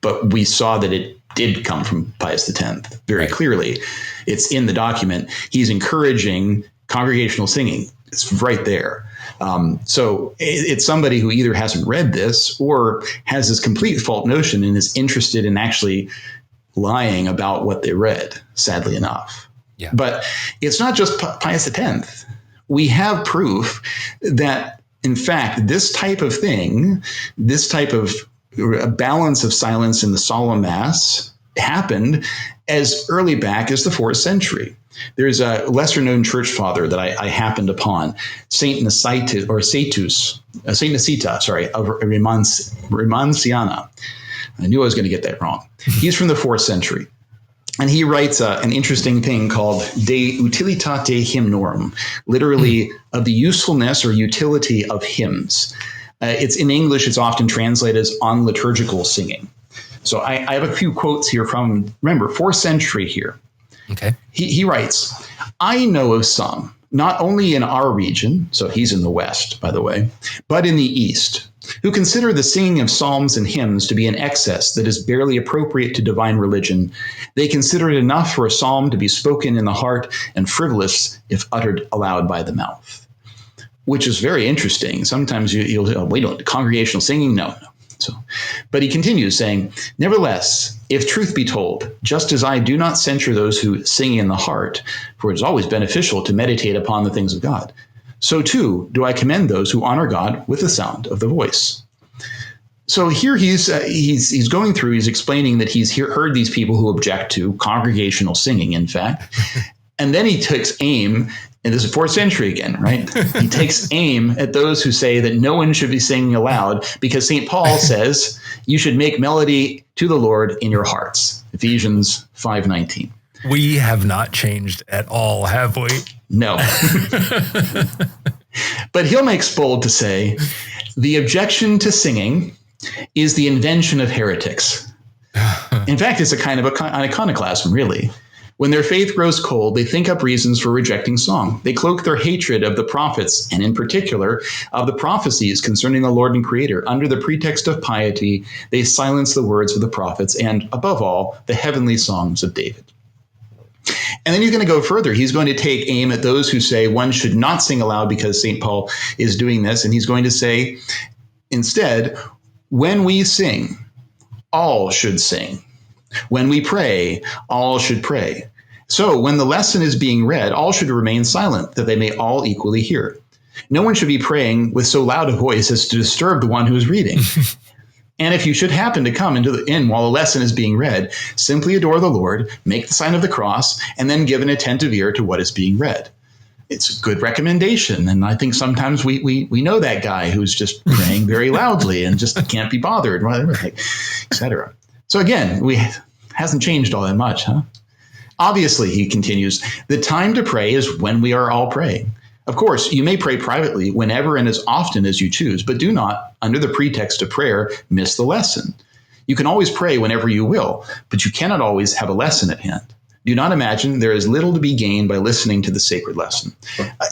But we saw that it did come from Pius X very clearly. It's in the document. He's encouraging congregational singing. It's right there. So it's somebody who either hasn't read this or has this complete false notion and is interested in actually lying about what they read, sadly enough. Yeah. But it's not just Pius X. We have proof that, in fact, this type of thing, this type of balance of silence in the solemn mass happened as early back as the 4th century. There's a lesser-known church father that I happened upon, Saint Nicita of Rimanciana. I knew I was going to get that wrong. He's from the 4th century. And he writes an interesting thing called De Utilitate Hymnorum, literally of the usefulness or utility of hymns. It's in English, it's often translated as on liturgical singing. So I have a few quotes here from, remember, 4th century here. Okay. He writes, I know of some, not only in our region, so he's in the West, by the way, but in the East, who consider the singing of psalms and hymns to be an excess that is barely appropriate to divine religion. They consider it enough for a psalm to be spoken in the heart and frivolous if uttered aloud by the mouth, which is very interesting. Sometimes you'll say, wait, congregational singing? No. So, but he continues saying, nevertheless, if truth be told, just as I do not censure those who sing in the heart, for it is always beneficial to meditate upon the things of God, so too do I commend those who honor God with the sound of the voice. So here he's going through, he's explaining that he's heard these people who object to congregational singing, in fact. And then he takes aim, and this is 4th century again, right? He takes aim at those who say that no one should be singing aloud because St. Paul says you should make melody to the Lord in your hearts. Ephesians 5:19. We have not changed at all, have we? No. But he'll make bold to say the objection to singing is the invention of heretics. In fact, it's a kind of an iconoclasm, really. When their faith grows cold, they think up reasons for rejecting song. They cloak their hatred of the prophets, and in particular of the prophecies concerning the Lord and Creator. Under the pretext of piety, they silence the words of the prophets and, above all, the heavenly songs of David. And then he's going to go further. He's going to take aim at those who say one should not sing aloud because St. Paul is doing this. And he's going to say, instead, when we sing, all should sing. When we pray, all should pray. So when the lesson is being read, all should remain silent, that they may all equally hear. No one should be praying with so loud a voice as to disturb the one who is reading. And if you should happen to come into the inn while a lesson is being read, simply adore the Lord, make the sign of the cross, and then give an attentive ear to what is being read. It's a good recommendation. And I think sometimes we know that guy who's just praying very loudly and just can't be bothered, etc. So again, hasn't changed all that much, huh? Obviously, he continues, the time to pray is when we are all praying. Of course, you may pray privately whenever and as often as you choose, but do not, under the pretext of prayer, miss the lesson. You can always pray whenever you will, but you cannot always have a lesson at hand. Do not imagine there is little to be gained by listening to the sacred lesson.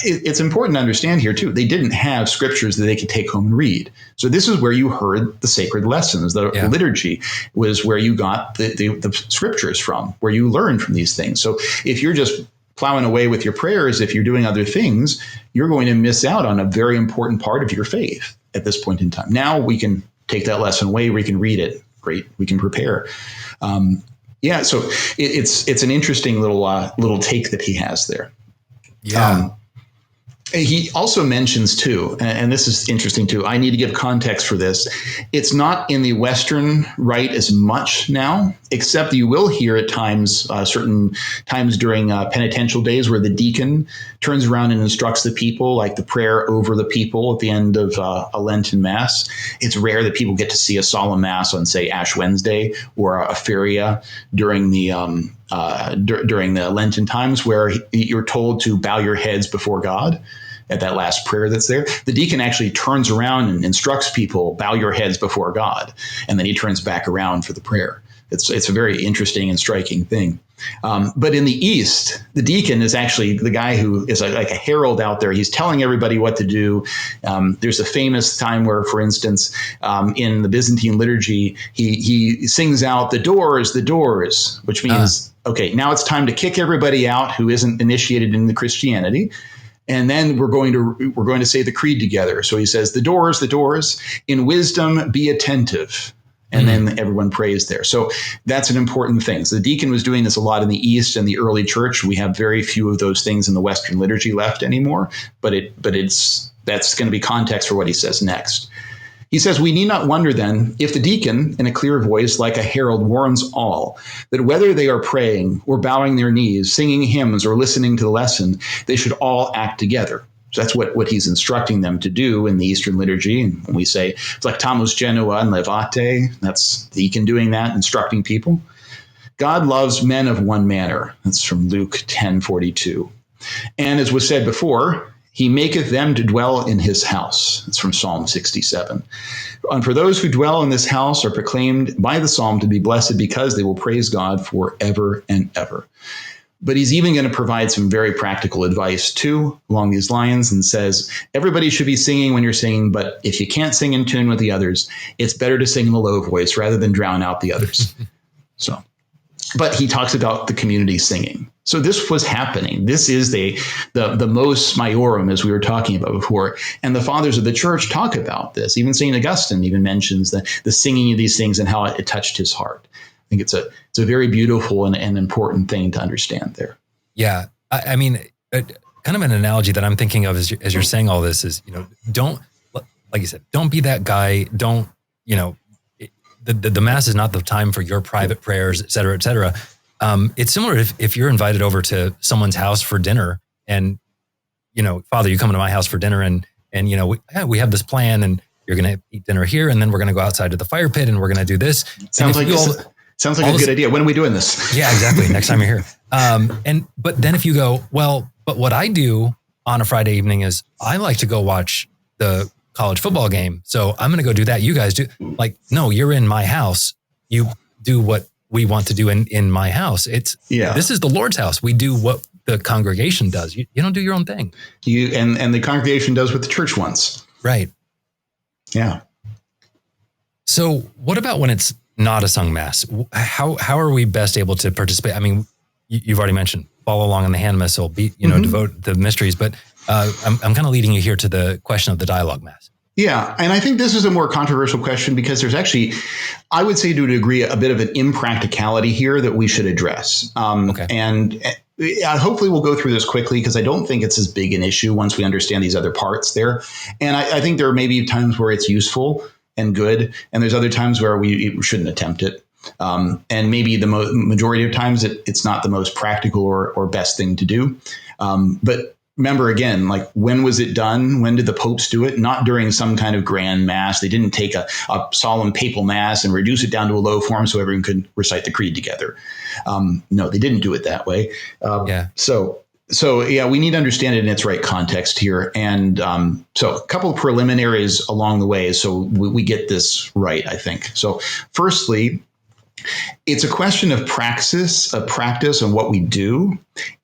It's important to understand here, too. They didn't have scriptures that they could take home and read. So this is where you heard the sacred lessons. The liturgy was where you got the scriptures from, where you learned from these things. So if you're just plowing away with your prayers, if you're doing other things, you're going to miss out on a very important part of your faith at this point in time. Now we can take that lesson away. We can read it. Great. We can prepare. So it's an interesting little take that he has there. Yeah. He also mentions too, and this is interesting too, I need to give context for this. It's not in the Western rite as much now, except you will hear at times, certain times during penitential days where the deacon turns around and instructs the people, like the prayer over the people at the end of a Lenten Mass. It's rare that people get to see a solemn Mass on, say, Ash Wednesday or a Feria during the Lenten times, where you're told to bow your heads before God at that last prayer that's there. The deacon actually turns around and instructs people, bow your heads before God, and then he turns back around for the prayer. It's a very interesting and striking thing. But in the East, the deacon is actually the guy who is like a herald out there. He's telling everybody what to do. There's a famous time where, for instance, in the Byzantine liturgy, he sings out the doors, which means, okay, now it's time to kick everybody out who isn't initiated into Christianity. And then we're going to say the creed together. So he says, the doors, in wisdom, be attentive. And then everyone prays there. So that's an important thing. So the deacon was doing this a lot in the East and the early church. We have very few of those things in the Western liturgy left anymore. But that's going to be context for what he says next. He says, we need not wonder then if the deacon, in a clear voice like a herald, warns all that whether they are praying or bowing their knees, singing hymns or listening to the lesson, they should all act together. So that's what he's instructing them to do in the Eastern liturgy. And when we say flectamus genua and levate, that's the deacon doing that, instructing people. God loves men of one manner. That's from Luke 10:42. And as was said before, he maketh them to dwell in his house. It's from Psalm 67. And for those who dwell in this house are proclaimed by the psalm to be blessed because they will praise God forever and ever. But he's even going to provide some very practical advice too along these lines, and says, everybody should be singing when you're singing, but if you can't sing in tune with the others, it's better to sing in a low voice rather than drown out the others. But he talks about the community singing. So this was happening. This is the mos maiorum, as we were talking about before. And the fathers of the church talk about this. Even St. Augustine even mentions the singing of these things and how it touched his heart. I think it's a very beautiful and important thing to understand there. Yeah. I mean, kind of an analogy that I'm thinking of as you're saying all this is, don't, like you said, don't be that guy. Don't, the Mass is not the time for your private prayers, et cetera, et cetera. It's similar if you're invited over to someone's house for dinner and, Father, you come to my house for dinner and we have this plan and you're going to eat dinner here and then we're going to go outside to the fire pit and we're going to do this. Sounds like a good idea. When are we doing this? Yeah, exactly. Next time you're here. But then if you go, well, but what I do on a Friday evening is I like to go watch the college football game. So I'm going to go do that. You guys do. Like, no, you're in my house. You do what we want to do in my house. This is the Lord's house. We do what the congregation does. You don't do your own thing. And the congregation does what the church wants. Right. Yeah. So what about when it's not a sung Mass? How are we best able to participate? I mean, you've already mentioned follow along in the hand missal, devote the mysteries, but I'm kind of leading you here to the question of the dialogue Mass. Yeah. And I think this is a more controversial question because there's actually, I would say to a degree, a bit of an impracticality here that we should address. Okay. And hopefully we'll go through this quickly because I don't think it's as big an issue once we understand these other parts there. And I think there may be times where it's useful and good, and there's other times where we shouldn't attempt it. And maybe the majority of times it's not the most practical or best thing to do. But remember, again, like, when was it done? When did the popes do it? Not during some kind of grand Mass. They didn't take a solemn papal Mass and reduce it down to a low form so everyone could recite the creed together. No, they didn't do it that way. So we need to understand it in its right context here. And so a couple of preliminaries along the way so we get this right, I think. So firstly, it's a question of practice, and what we do.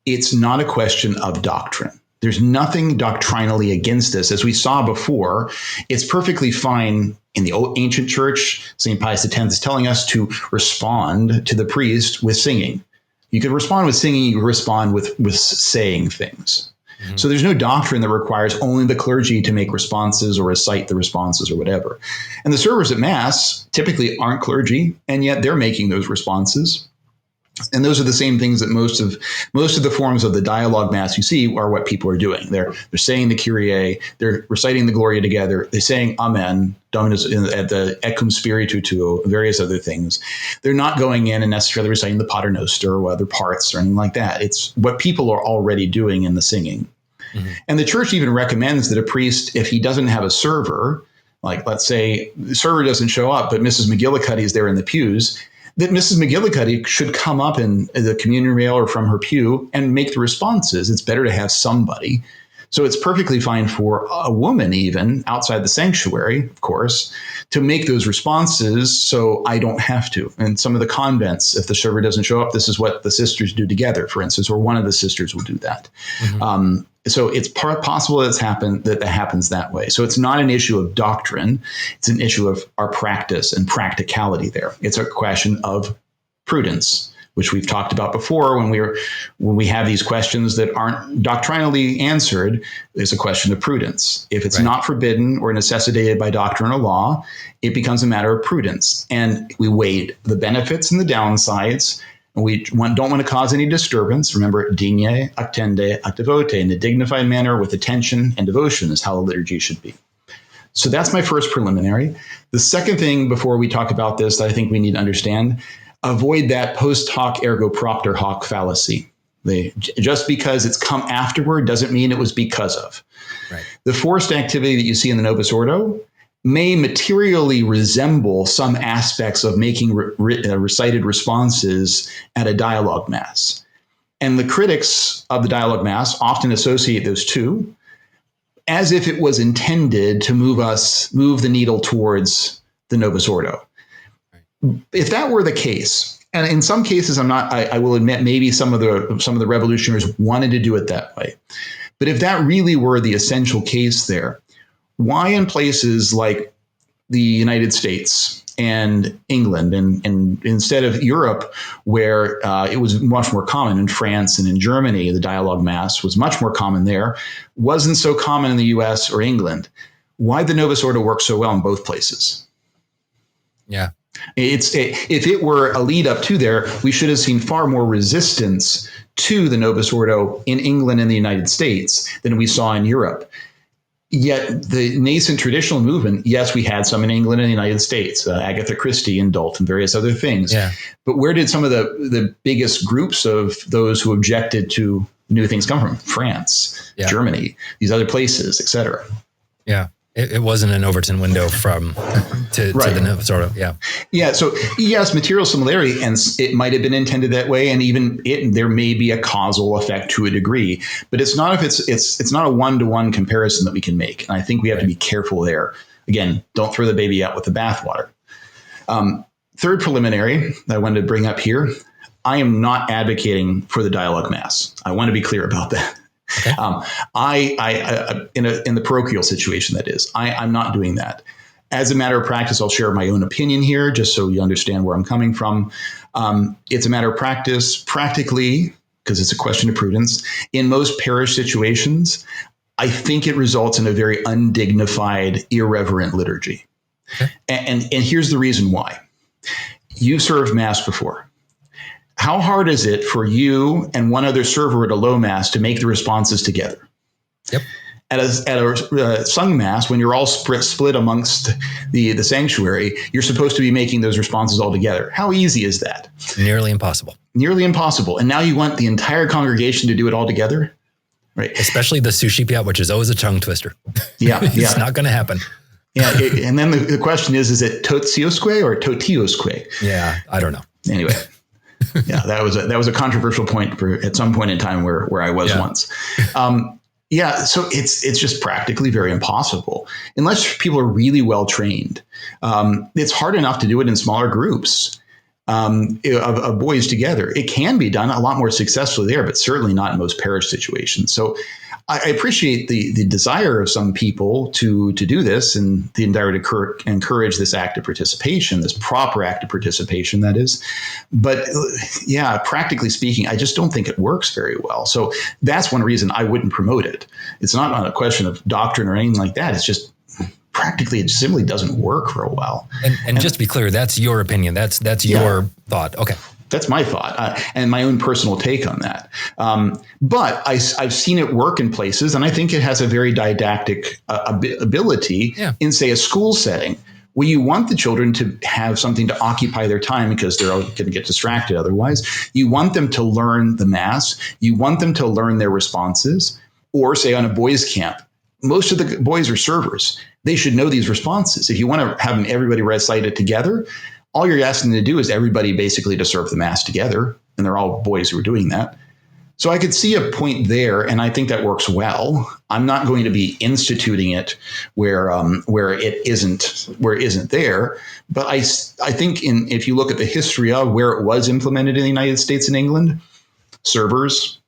It's not a question of doctrine. There's nothing doctrinally against this. As we saw before, it's perfectly fine in the ancient church. St. Pius X is telling us to respond to the priest with singing. You could respond with singing, you could respond with saying things. Mm-hmm. So there's no doctrine that requires only the clergy to make responses or recite the responses or whatever. And the servers at Mass typically aren't clergy, and yet they're making those responses. And those are the same things that most of the forms of the dialogue Mass you see are what people are doing. They're saying the Kyrie, they're reciting the Gloria together, they're saying Amen, Dominus at the Et cum Spiritu tuo, various other things. They're not going in and necessarily reciting the Pater Noster or other parts or anything like that. It's what people are already doing in the singing. Mm-hmm. And the church even recommends that a priest, if he doesn't have a server, like let's say the server doesn't show up, but Mrs. McGillicuddy is there in the pews, that Mrs. McGillicuddy should come up in the communion rail or from her pew and make the responses. It's better to have somebody. So it's perfectly fine for a woman, even outside the sanctuary, of course, to make those responses so I don't have to. And some of the convents, if the server doesn't show up, this is what the sisters do together, for instance, or one of the sisters will do that. Mm-hmm. So it's possible that happens that way. So it's not an issue of doctrine. It's an issue of our practice and practicality there. It's a question of prudence, which we've talked about before when we have these questions that aren't doctrinally answered. It's a question of prudence. If it's not forbidden or necessitated by doctrine or law, it becomes a matter of prudence. And we weigh the benefits and the downsides. And we don't want to cause any disturbance. Remember, digne, actende, ac devote, in a dignified manner with attention and devotion is how a liturgy should be. So that's my first preliminary. The second thing before we talk about this that I think we need to understand, avoid that post hoc ergo propter hoc fallacy. Just because it's come afterward doesn't mean it was because of. Right. The forced activity that you see in the Novus Ordo may materially resemble some aspects of making recited responses at a dialogue Mass. And the critics of the dialogue Mass often associate those two as if it was intended to move the needle towards the Novus Ordo. Right. If that were the case, and in some cases I will admit maybe some of the revolutionaries wanted to do it that way. But if that really were the essential case there, why in places like the United States and England and instead of Europe, where it was much more common in France and in Germany, the dialogue Mass was much more common there, wasn't so common in the US or England. Why the Novus Ordo work so well in both places? Yeah. If it were a lead up to there, we should have seen far more resistance to the Novus Ordo in England and the United States than we saw in Europe. Yet the nascent traditional movement, yes, we had some in England and the United States, Agatha Christie and Dult and various other things. Yeah. But where did some of the biggest groups of those who objected to new things come from? France, Germany, these other places, et cetera. Yeah. It wasn't an Overton window to the sort of, Yeah. So yes, material similarity, and it might have been intended that way. And even there may be a causal effect to a degree, but it's not if it's not a one-to-one comparison that we can make. And I think we have to be careful there. Again, don't throw the baby out with the bathwater. Third preliminary that I wanted to bring up here, I am not advocating for the dialogue mass. I want to be clear about that. Okay. In the parochial situation, that is, I'm not doing that. As a matter of practice, I'll share my own opinion here, just so you understand where I'm coming from. It's a matter of practice, practically, because it's a question of prudence. In most parish situations, I think it results in a very undignified, irreverent liturgy. Okay. And here's the reason why. You've served Mass before. How hard is it for you and one other server at a low Mass to make the responses together? Yep. At a sung Mass, when you're all split amongst the sanctuary, you're supposed to be making those responses all together. How easy is that? Nearly impossible. Nearly impossible. And now you want the entire congregation to do it all together? Right. Especially the Suscipiat, which is always a tongue twister. Yeah. It's not going to happen. Yeah. And then the question is it totiosque or totiosque? Yeah. I don't know. Anyway. Yeah, that was a controversial point at some point in time where I was once. So it's just practically very impossible unless people are really well trained. It's hard enough to do it in smaller groups of boys together. It can be done a lot more successfully there, but certainly not in most parish situations. So I appreciate the desire of some people to do this and the desire to encourage this active participation, this proper active participation, that is. But yeah, practically speaking, I just don't think it works very well. So that's one reason I wouldn't promote it. It's not a question of doctrine or anything like that. It's just practically it simply doesn't work real well. And just to be clear, that's your opinion. That's your thought. Okay. That's my thought and my own personal take on that. But I've seen it work in places, and I think it has a very didactic ability in, say, a school setting where you want the children to have something to occupy their time because they're going to get distracted otherwise. You want them to learn the Mass. You want them to learn their responses. Or, say, on a boys' camp, most of the boys are servers. They should know these responses. If you want to have everybody recite it together, all you're asking them to do is everybody basically to serve the Mass together. And they're all boys who are doing that. So I could see a point there, and I think that works well. I'm not going to be instituting it where it isn't there. But I think if you look at the history of where it was implemented in the United States and England, servers,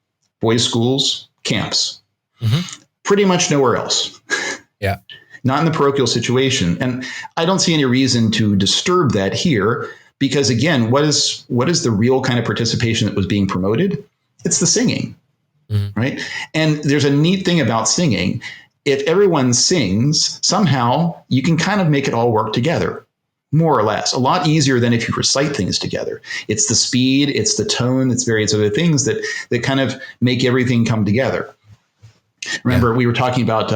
boys' schools, camps, pretty much nowhere else. Yeah. Not in the parochial situation. And I don't see any reason to disturb that here because, again, what is the real kind of participation that was being promoted? It's the singing, right? And there's a neat thing about singing. If everyone sings, somehow you can kind of make it all work together, more or less. A lot easier than if you recite things together. It's the speed, it's the tone, it's various other things that kind of make everything come together. Remember, we were talking about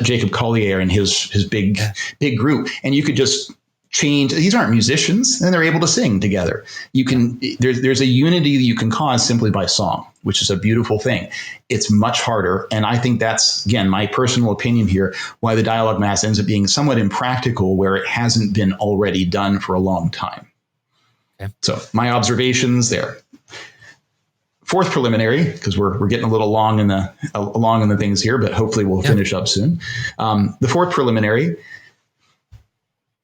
Jacob Collier and his big group, and you could just change. These aren't musicians, and they're able to sing together. You can there's a unity that you can cause simply by song, which is a beautiful thing. It's much harder, and I think that's, again, my personal opinion here, why the dialogue Mass ends up being somewhat impractical where it hasn't been already done for a long time. Okay. So my observations there. Fourth preliminary, because we're getting a little along in the things here, but hopefully we'll finish up soon. The fourth preliminary,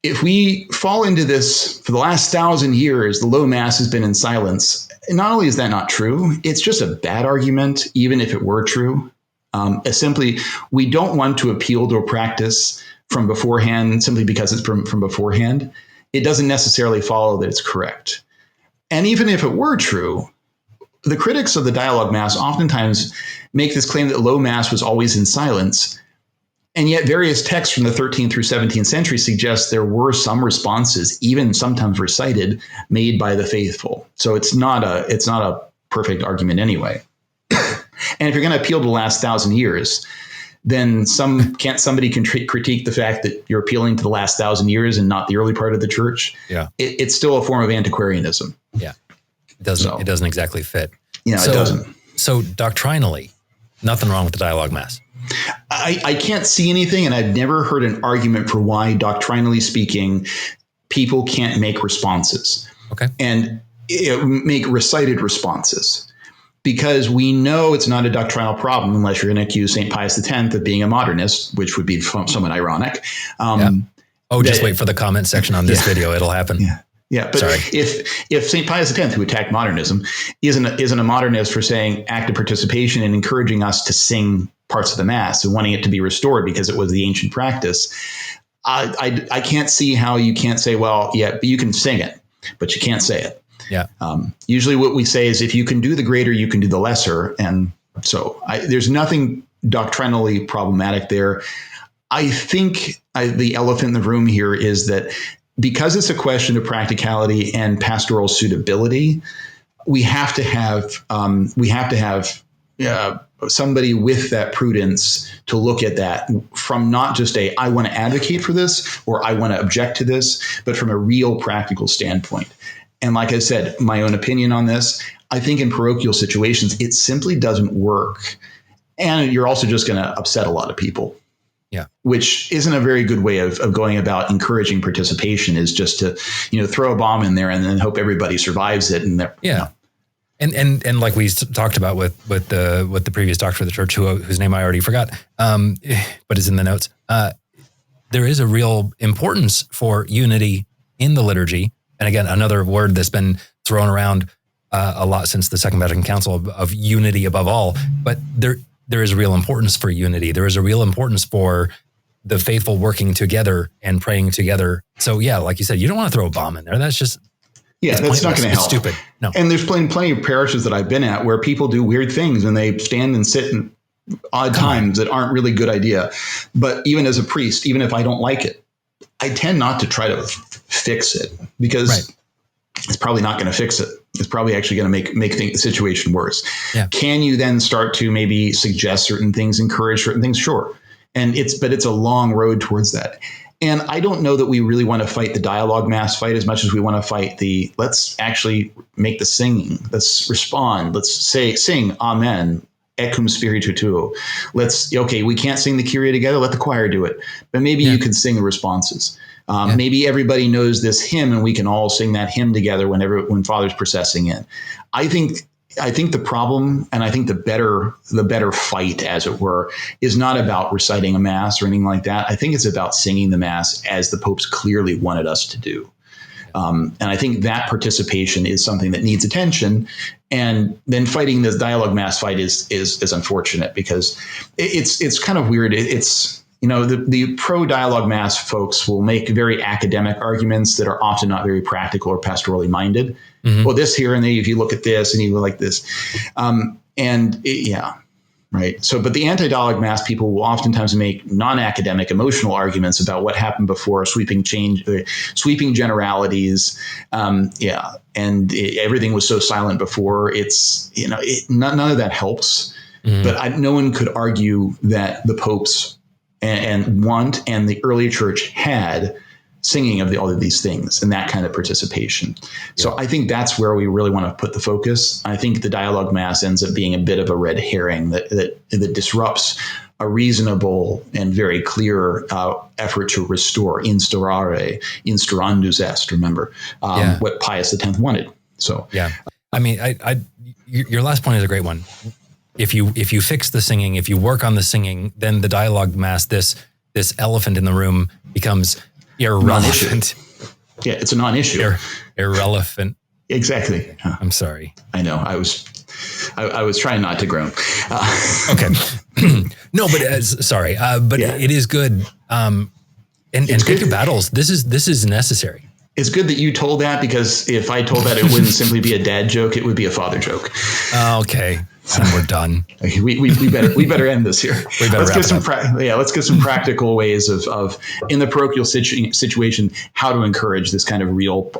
if we fall into this for the last 1,000 years, the low Mass has been in silence. Not only is that not true, it's just a bad argument, even if it were true. Simply, we don't want to appeal to a practice from beforehand simply because it's from beforehand. It doesn't necessarily follow that it's correct. And even if it were true, the critics of the dialogue Mass oftentimes make this claim that low Mass was always in silence, and yet various texts from the 13th through 17th century suggest there were some responses, even sometimes recited, made by the faithful. So it's not a perfect argument anyway. And if you're going to appeal to the last 1,000 years, then can't somebody critique the fact that you're appealing to the last 1,000 years and not the early part of the church? Yeah. It's still a form of antiquarianism. Yeah. It doesn't exactly fit. It doesn't. So doctrinally, nothing wrong with the dialogue mass. I can't see anything, and I've never heard an argument for why, doctrinally speaking, people can't make responses. Okay. And make recited responses. Because we know it's not a doctrinal problem unless you're going to accuse St. Pius X of being a modernist, which would be somewhat ironic. Just wait for the comment section on this video. It'll happen. Yeah, but Sorry. if St. Pius X, who attacked modernism, isn't a modernist for saying active participation and encouraging us to sing parts of the Mass and wanting it to be restored because it was the ancient practice, I can't see how you can't say, well, yeah, you can sing it, but you can't say it. Yeah. Usually what we say is if you can do the greater, you can do the lesser. And so there's nothing doctrinally problematic there. I think the elephant in the room here is that because it's a question of practicality and pastoral suitability, we have to have somebody with that prudence to look at that from not just I want to advocate for this or I want to object to this, but from a real practical standpoint. And like I said, my own opinion on this, I think in parochial situations, it simply doesn't work. And you're also just going to upset a lot of people. Yeah. Which isn't a very good way of going about encouraging participation, is just to, throw a bomb in there and then hope everybody survives it. And And like we talked about with the previous doctor of the church, whose name I already forgot, but is in the notes. There is a real importance for unity in the liturgy. And again, another word that's been thrown around a lot since the Second Vatican Council of unity above all. But there is a real importance for unity. There is a real importance for the faithful working together and praying together. So yeah, like you said, you don't want to throw a bomb in there. That's just that's not going to help. It's stupid. No. And there's plenty of parishes that I've been at where people do weird things and they stand and sit in odd times that aren't really a good idea. But even as a priest, even if I don't like it, I tend not to try to fix it because it's probably not going to fix it. It's probably actually going to make the situation worse. Yeah. Can you then start to maybe suggest certain things, encourage certain things? Sure. But it's a long road towards that. And I don't know that we really want to fight the dialogue mass fight as much as we want to fight let's actually make the singing. Let's respond. Let's sing Amen. Et cum spiritu tuo. We can't sing the Kyrie together. Let the choir do it. But maybe you can sing the responses. Maybe everybody knows this hymn and we can all sing that hymn together when Father's processing in. I think the problem, and I think the better fight, as it were, is not about reciting a Mass or anything like that. I think it's about singing the Mass as the popes clearly wanted us to do. And I think that participation is something that needs attention. And then fighting this dialogue mass fight is unfortunate because it's kind of weird. The pro dialogue mass folks will make very academic arguments that are often not very practical or pastorally minded. Mm-hmm. Well, this here and there, if you look at this and you go like this, right. So, but the anti-dialogue mass people will oftentimes make non-academic emotional arguments about what happened before, sweeping generalities. And everything was so silent before. None of that helps. Mm-hmm. But no one could argue that the popes and the early church had singing of all of these things and that kind of participation. So I think that's where we really want to put the focus. I think the dialogue mass ends up being a bit of a red herring that disrupts a reasonable and very clear effort to restore, instaurare, instaurandus est, remember, what Pius X wanted. So, I mean, your last point is a great one. If you fix the singing, if you work on the singing, then the dialogue mass, this elephant in the room becomes irrelevant. Yeah, it's a non-issue. Irrelevant. Exactly. I'm sorry. I know. I was trying not to groan. Okay. No, but sorry. But it is good. And pick your battles. This is necessary. It's good that you told that, because if I told that, it wouldn't simply be a dad joke. It would be a father joke. Okay. And we're done. We better end this here. Let's get some practical ways of in the parochial situation, how to encourage this kind of real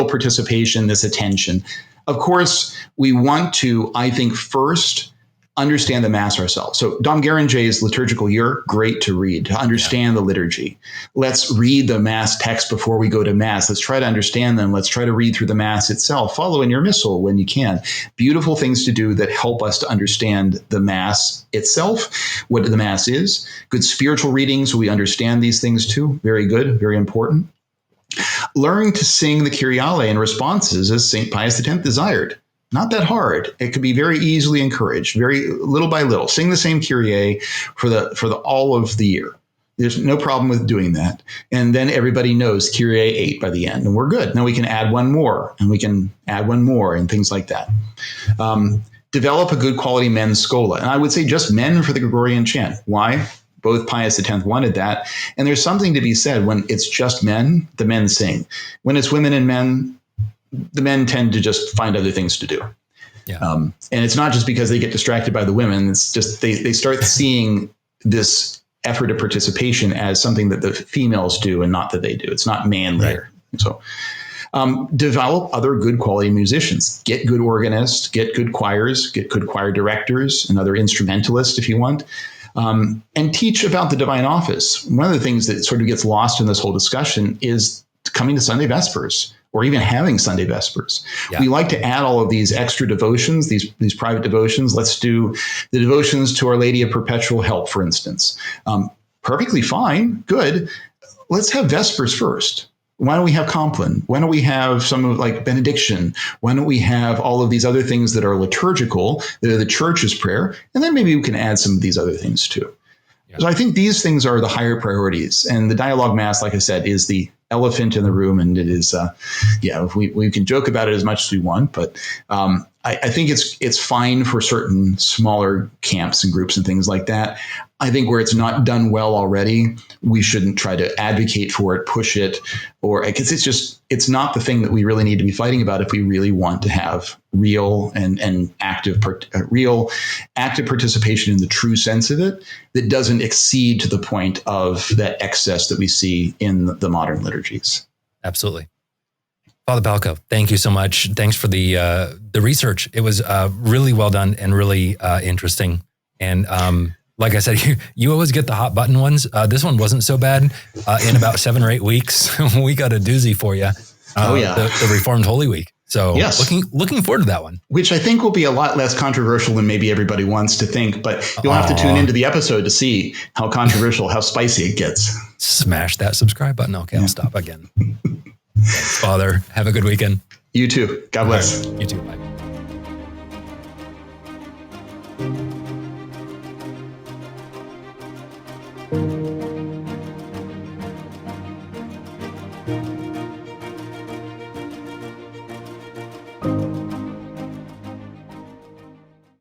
participation, this attention. Of course, we want to, I think, first understand the Mass ourselves. So Dom Guéranger's Liturgical Year, great to read, to understand the liturgy. Let's read the Mass text before we go to Mass. Let's try to understand them. Let's try to read through the Mass itself. Follow in your Missal when you can. Beautiful things to do that help us to understand the Mass itself, what the Mass is. Good spiritual reading so we understand these things too. Very good, very important. Learn to sing the Kyriale and responses as St. Pius X desired. Not that hard. It could be very easily encouraged, very little by little. Sing the same Kyrie for the all of the year. There's no problem with doing that. And then everybody knows Kyrie 8 by the end, and we're good. Now we can add one more, and we can add one more, and things like that. Develop a good quality men's schola. And I would say just men for the Gregorian chant. Why? Both Pius X wanted that. And there's something to be said when it's just men, the men sing. When it's women and men, the men tend to just find other things to do. Yeah. And it's not just because they get distracted by the women. It's just they start seeing this effort of participation as something that the females do and not that they do. It's not manly. Right. So develop other good quality musicians. Get good organists, get good choirs, get good choir directors and other instrumentalists if you want. And teach about the divine office. One of the things that sort of gets lost in this whole discussion is coming to Sunday Vespers, or even having Sunday Vespers. Yeah. We like to add all of these extra devotions, these private devotions. Let's do the devotions to Our Lady of Perpetual Help, for instance. Perfectly fine, good. Let's have Vespers first. Why don't we have Compline? Why don't we have some of like benediction? Why don't we have all of these other things that are liturgical, that are the church's prayer? And then maybe we can add some of these other things too. Yeah. So I think these things are the higher priorities. And the dialogue Mass, like I said, is the elephant in the room. And it is, we can joke about it as much as we want, but I think it's fine for certain smaller camps and groups and things like that. I think where it's not done well already, we shouldn't try to advocate for it, push it, or because it's not the thing that we really need to be fighting about if we really want to have real and active participation in the true sense of it that doesn't exceed to the point of that excess that we see in the modern liturgies. Absolutely. Father Palco, thank you so much. Thanks for the research. It was really well done and really interesting. And like I said, you always get the hot button ones. This one wasn't so bad. In about 7 or 8 weeks, we got a doozy for you. The Reformed Holy Week. So yes. looking forward to that one. Which I think will be a lot less controversial than maybe everybody wants to think. But you'll have to tune into the episode to see how controversial, how spicy it gets. Smash that subscribe button. Okay, I'll stop again. Thanks, Father. Have a good weekend. You too. God bless. Right. You too. Bye.